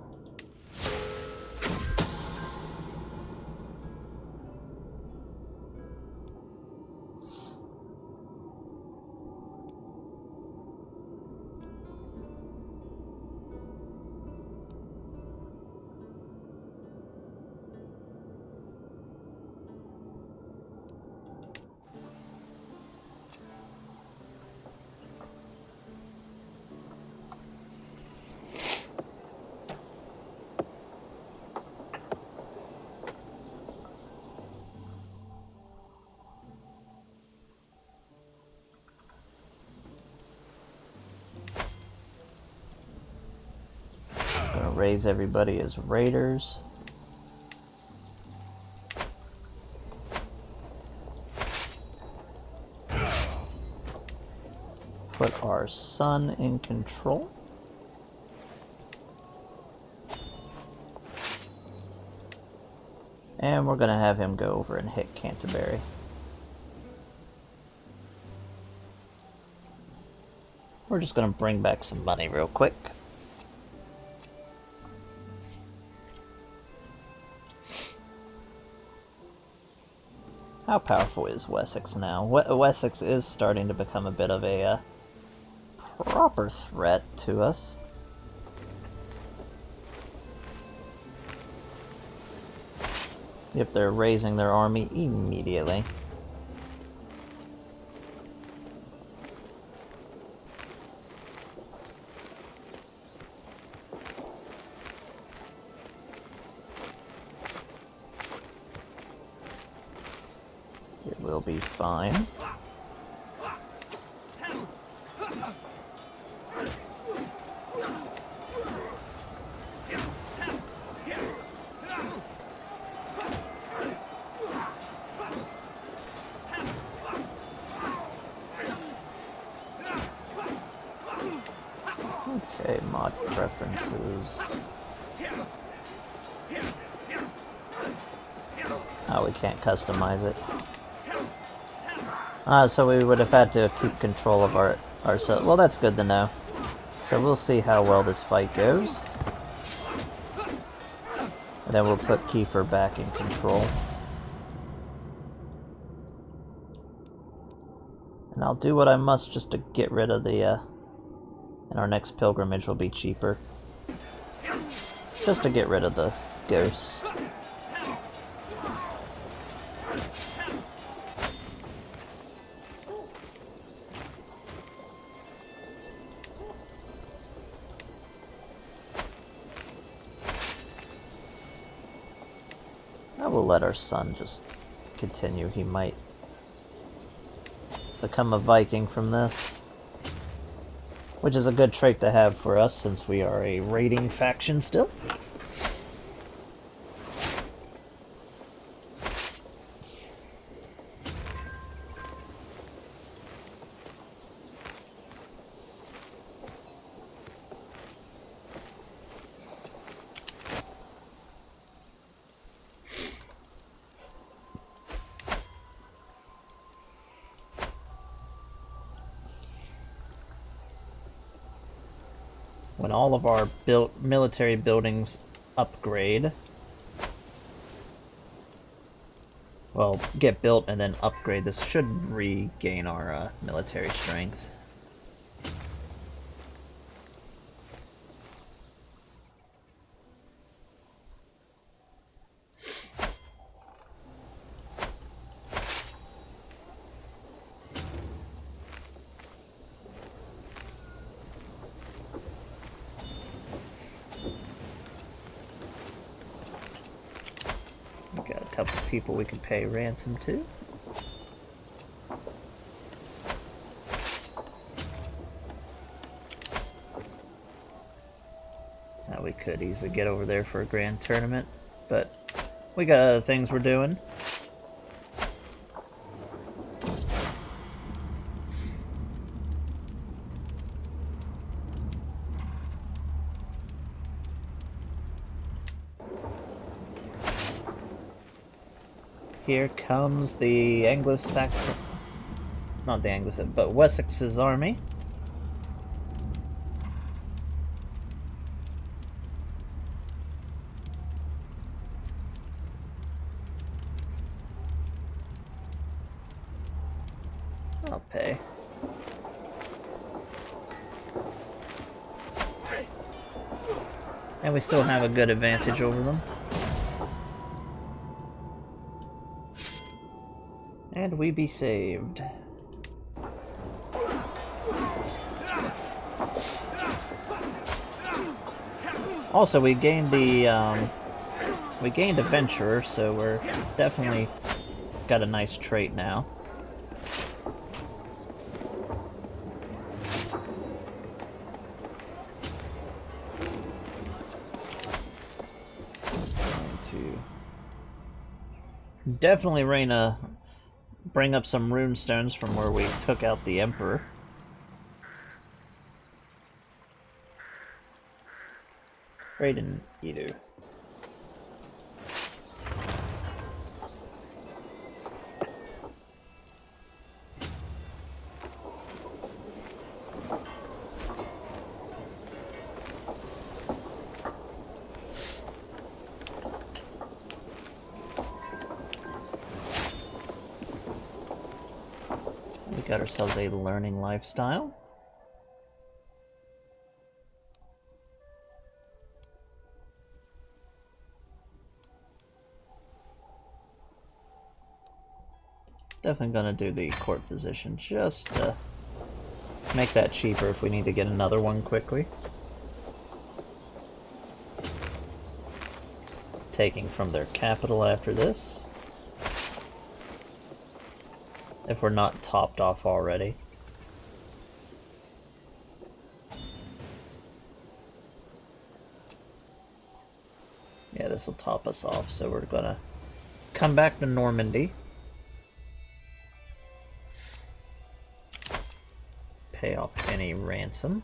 Gonna raise everybody as raiders. Put our son in control. And we're gonna have him go over and hit Canterbury. We're just gonna bring back some money real quick. How powerful is Wessex now? Wessex is starting to become a bit of a proper threat to us. If they're raising their army immediately. It will be fine. Okay, mod preferences. Oh, we can't customize it. So we would have had to keep control of ourselves. Well, that's good to know. So we'll see how well this fight goes. And then we'll put Kiefer back in control. And I'll do what I must just to get rid of the, and our next pilgrimage will be cheaper. Just to get rid of the ghosts. I will let our son just continue. He might become a Viking from this. Which is a good trait to have for us since we are a raiding faction still. When all of our military buildings upgrade, well, get built and then upgrade, this should regain our military strength. Got a couple of people we can pay ransom to. Now we could easily get over there for a grand tournament, but we got other things we're doing. Here comes the Anglo-Saxon, not the Anglo-Saxon, but Wessex's army. I'll pay. And we still have a good advantage over them. And we be saved. Also, we gained the, we gained Adventurer, so we're definitely got a nice trait now. Definitely bring up some rune stones from where we took out the Emperor. Raiden Edu. Got ourselves a learning lifestyle. Definitely gonna do the court position just to make that cheaper if we need to get another one quickly. Taking from their capital after this. If we're not topped off already. Yeah, this will top us off, so we're gonna come back to Normandy. Pay off any ransom.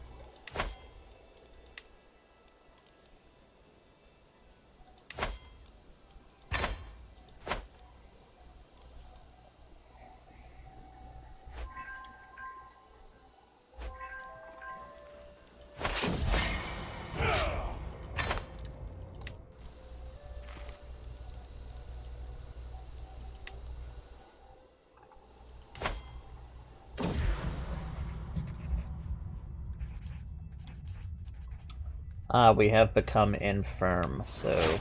We have become infirm, so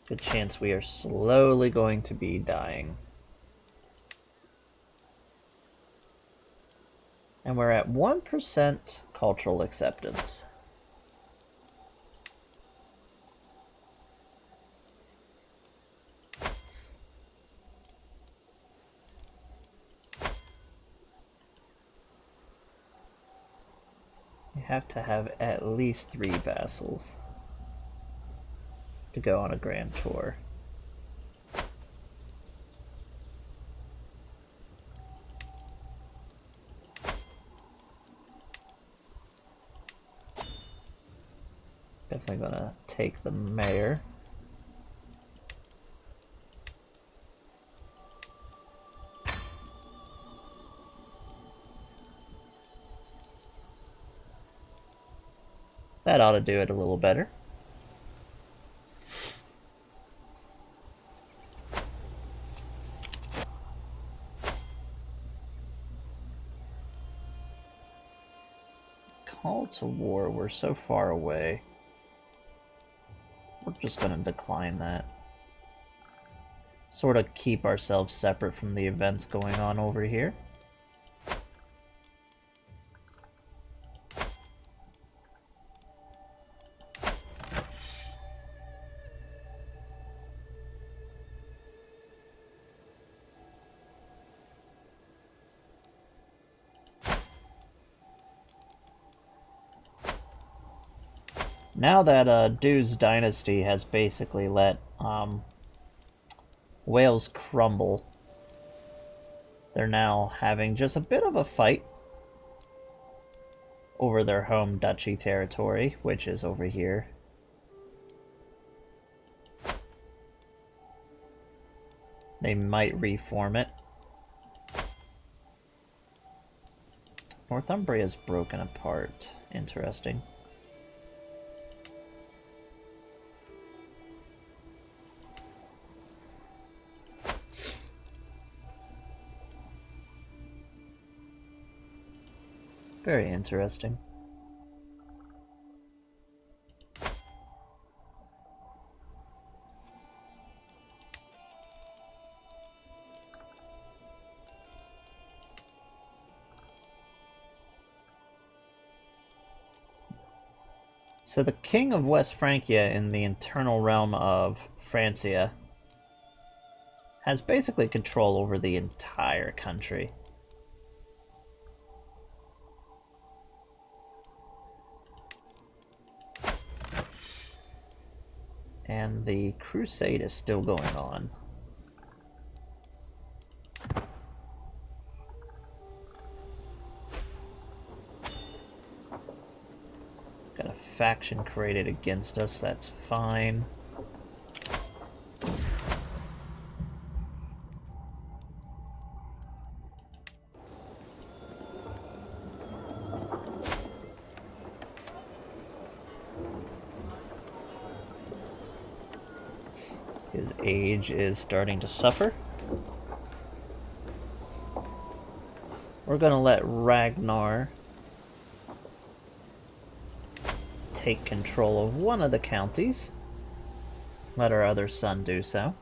good chance we are slowly going to be dying. And we're at 1% cultural acceptance. have to have at least 3 vassals to go on a grand tour. Definitely gonna take the mayor. That ought to do it a little better. Call to war, we're so far away. We're just gonna decline that. Sort of keep ourselves separate from the events going on over here. Now that Du's dynasty has basically let Wales crumble, they're now having just a bit of a fight over their home duchy territory, which is over here. They might reform it. Northumbria's broken apart. Interesting. Very interesting. So the king of West Francia in the internal realm of Francia has basically control over the entire country. And the crusade is still going on. Got a faction created against us, that's fine. His age is starting to suffer. We're gonna let Ragnar take control of one of the counties. Let our other son do so.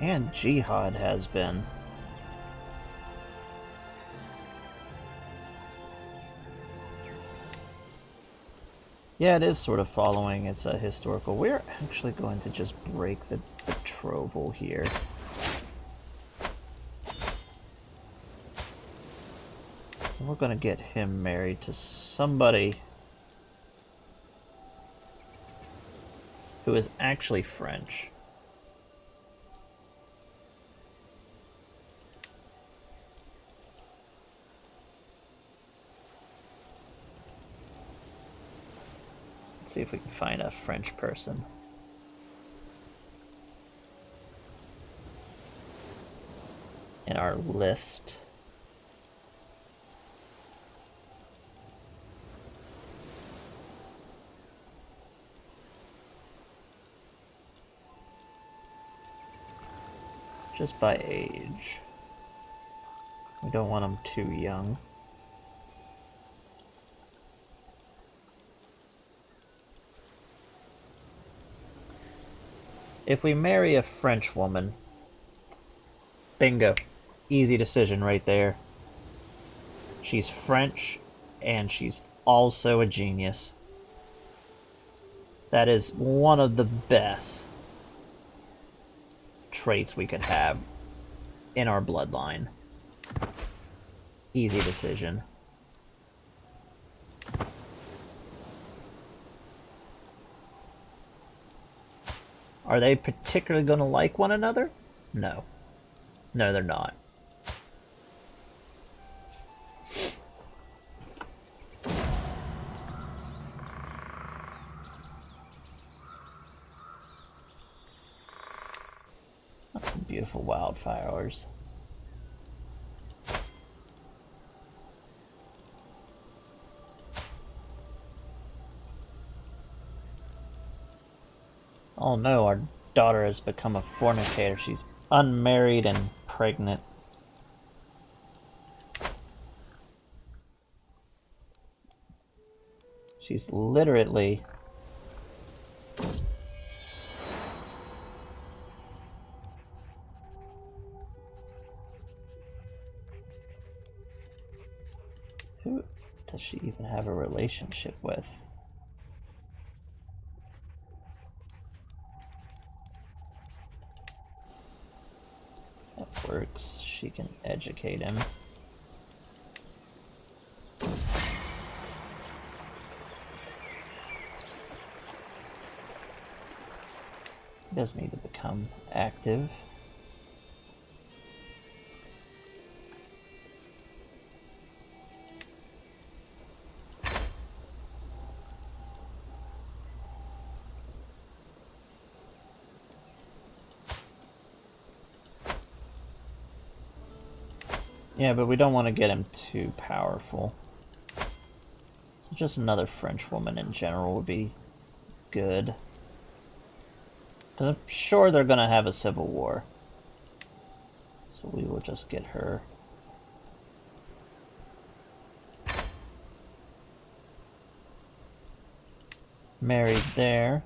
And jihad has been. Yeah, it is sort of following its historical. We're actually going to just break the betrothal here. We're going to get him married to somebody who is actually French. See if we can find a French person. In our list. Just by age. We don't want them too young. If we marry a French woman, bingo. Easy decision right there. She's French, and she's also a genius. That is one of the best traits we could have in our bloodline. Easy decision. Are they particularly going to like one another? No. No, they're not. That's some beautiful wildflowers. Oh no, our daughter has become a fornicator. She's unmarried and pregnant. She's literally... Who does she even have a relationship with? That works. She can educate him. He does need to become active. Yeah, but we don't want to get him too powerful. So just another French woman in general would be good. Because I'm sure they're going to have a civil war. So we will just get her. Married there.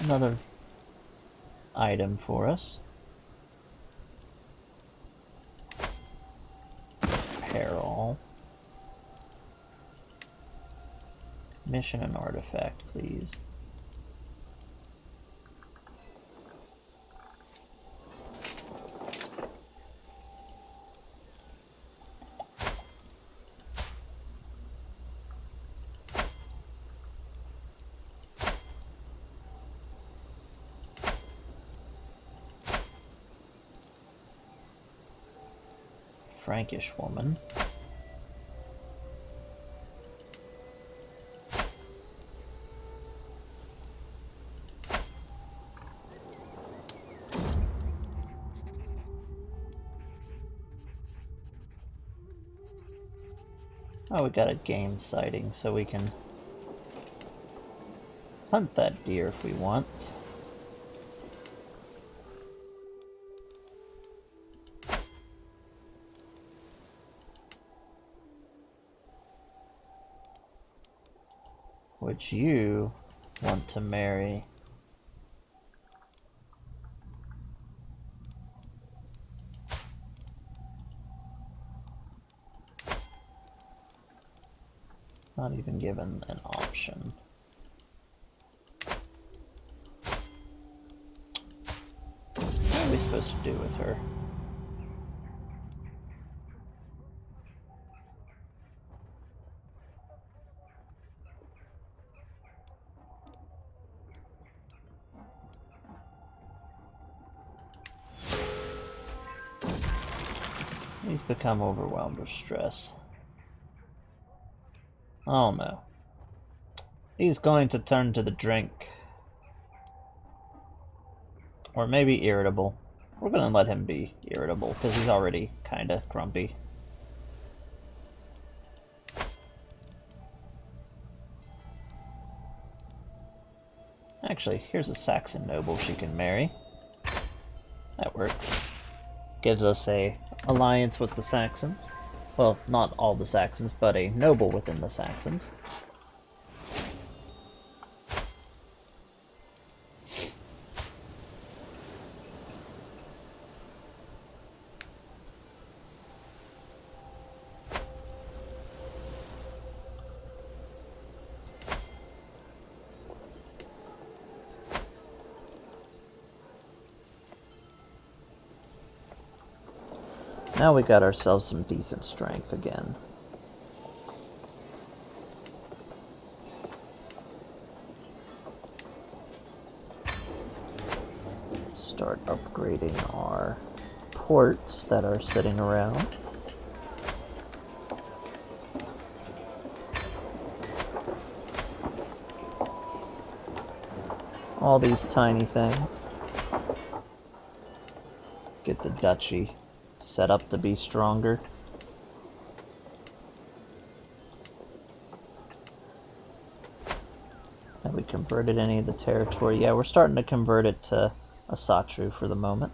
Another item for us. Apparel. Mission and artifact, please. Frankish woman. Oh, we got a game sighting, so we can hunt that deer if we want. Would you want to marry? Not even given an option. What are we supposed to do with her? He's become overwhelmed with stress. Oh no. He's going to turn to the drink. Or maybe irritable. We're gonna let him be irritable, because he's already kinda grumpy. Actually, here's a Saxon noble she can marry. That works. Gives us a alliance with the Saxons. Well, not all the Saxons, but a noble within the Saxons. Now we got ourselves some decent strength again. Start upgrading our ports that are sitting around. All these tiny things. Get the duchy set up to be stronger. Have we converted any of the territory? Yeah, we're starting to convert it to Asatru for the moment.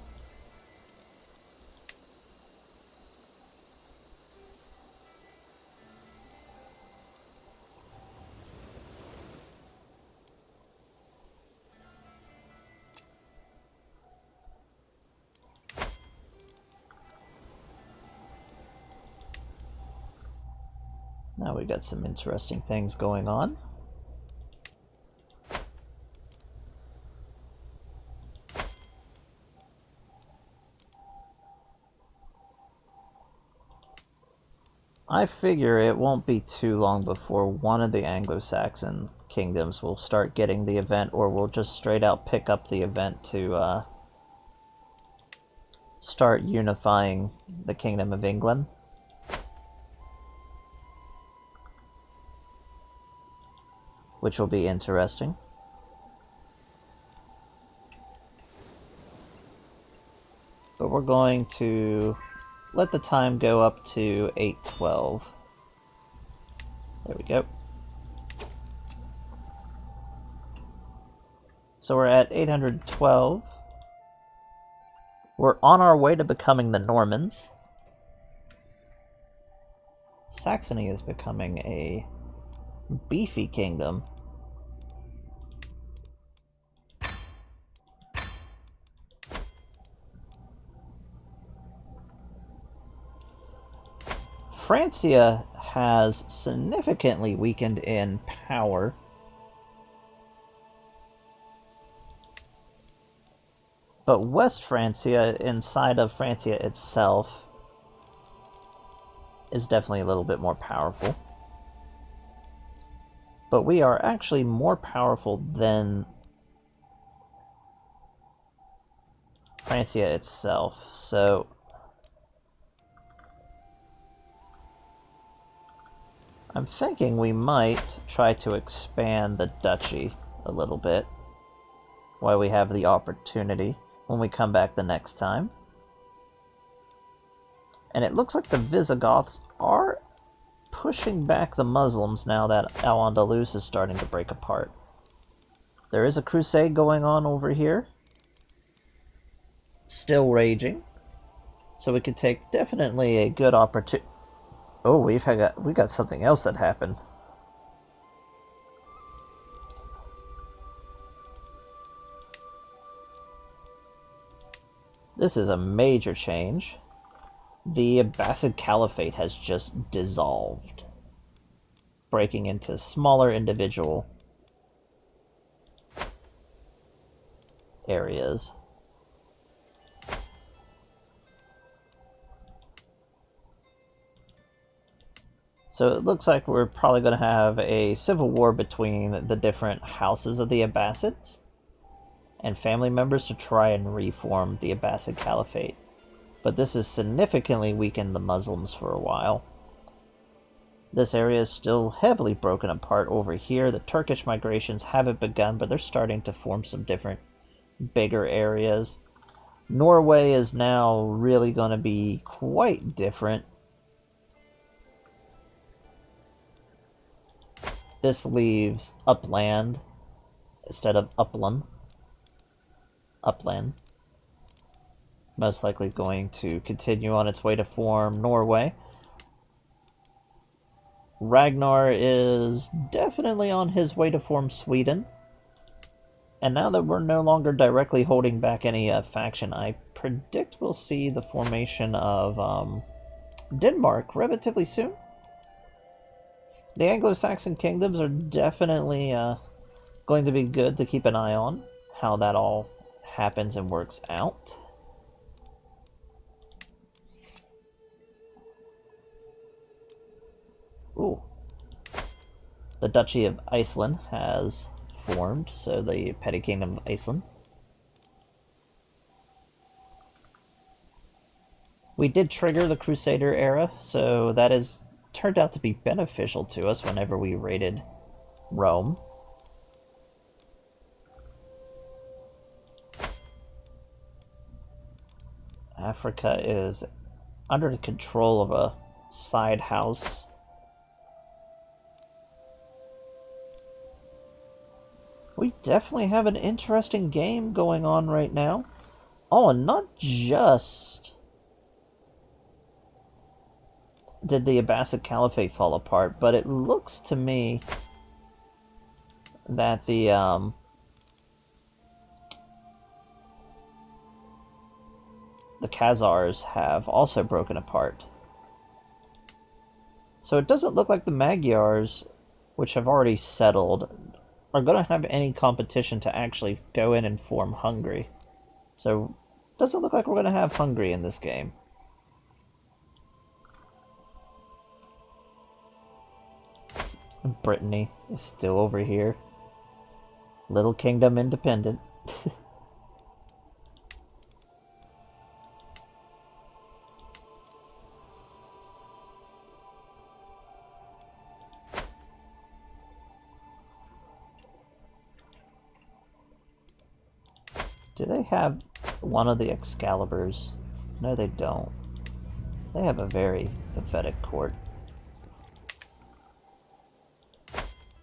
Now we got some interesting things going on. I figure it won't be too long before one of the Anglo-Saxon kingdoms will start getting the event, or we'll just straight out pick up the event to start unifying the Kingdom of England. Which will be interesting. But we're going to let the time go up to 8:12. There we go. So we're at 812. We're on our way to becoming the Normans. Saxony is becoming a beefy kingdom. Francia has significantly weakened in power. But West Francia, inside of Francia itself, is definitely a little bit more powerful. But we are actually more powerful than Francia itself, so I'm thinking we might try to expand the duchy a little bit while we have the opportunity when we come back the next time. And it looks like the Visigoths are pushing back the Muslims now that Al-Andalus is starting to break apart. There is a crusade going on over here. Still raging. So we could take definitely a good opportunity. Oh, we got something else that happened. This is a major change. The Abbasid Caliphate has just dissolved, breaking into smaller individual areas. So it looks like we're probably going to have a civil war between the different houses of the Abbasids and family members to try and reform the Abbasid Caliphate. But this has significantly weakened the Muslims for a while. This area is still heavily broken apart over here. The Turkish migrations haven't begun, but they're starting to form some different bigger areas. Norway is now really going to be quite different. This leaves Upland instead of Upland. Upland. Most likely going to continue on its way to form Norway. Ragnar is definitely on his way to form Sweden. And now that we're no longer directly holding back any faction, I predict we'll see the formation of Denmark relatively soon. The Anglo-Saxon kingdoms are definitely going to be good to keep an eye on, how that all happens and works out. Ooh. The Duchy of Iceland has formed, so the petty kingdom of Iceland. We did trigger the Crusader era, so that has turned out to be beneficial to us whenever we raided Rome. Africa is under the control of a side house. We definitely have an interesting game going on right now. Oh, and not just did the Abbasid Caliphate fall apart, but it looks to me that the Khazars have also broken apart. So it doesn't look like the Magyars, which have already settled, are going to have any competition to actually go in and form Hungary. So it doesn't look like we're going to have Hungary in this game. Brittany is still over here. Little kingdom independent. Do they have one of the Excaliburs? No, they don't. They have a very pathetic court.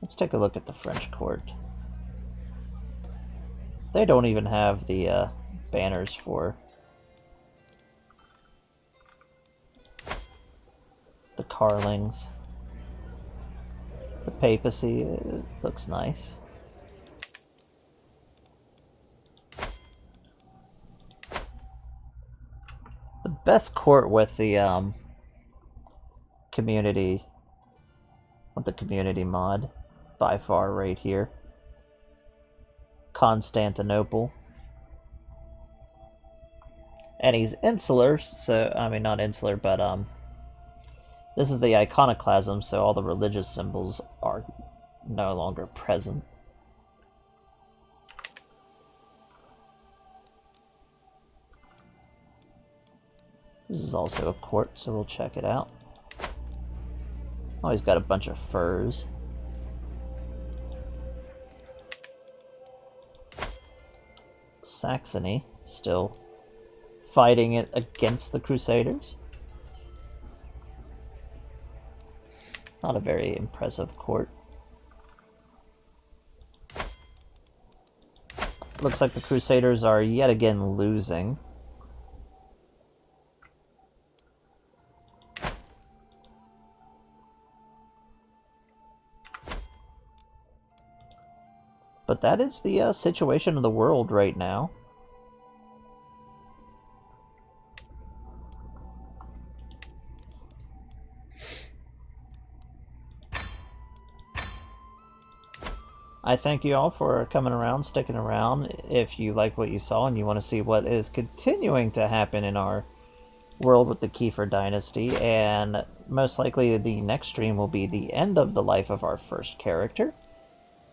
Let's take a look at the French court. They don't even have the banners for the Carlings. The papacy, it looks nice. The best court with the community mod by far right here. Constantinople. And he's insular, so I mean not insular, but this is the iconoclasm, so all the religious symbols are no longer present. This is also a court, so we'll check it out. Oh, he's got a bunch of furs. Saxony still fighting it against the Crusaders. Not a very impressive court. Looks like the Crusaders are yet again losing. But that is the situation of the world right now. I thank you all for coming around, sticking around. If you like what you saw and you want to see what is continuing to happen in our world with the Kiefer dynasty, and most likely the next stream will be the end of the life of our first character,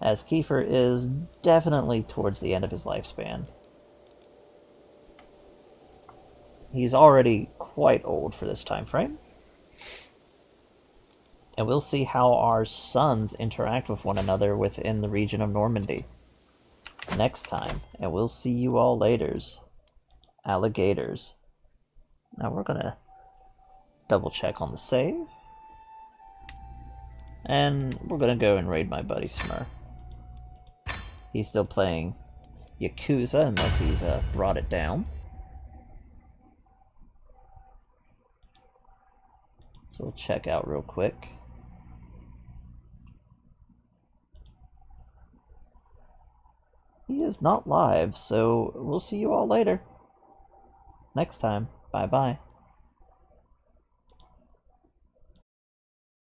as Kiefer is definitely towards the end of his lifespan. He's already quite old for this time frame. And we'll see how our sons interact with one another within the region of Normandy next time. And we'll see you all laters, alligators. Now we're gonna double check on the save. And we're gonna go and raid my buddy Smur. He's still playing Yakuza unless he's brought it down. So we'll check out real quick. is not live, so we'll see you all later. Next time. Bye bye.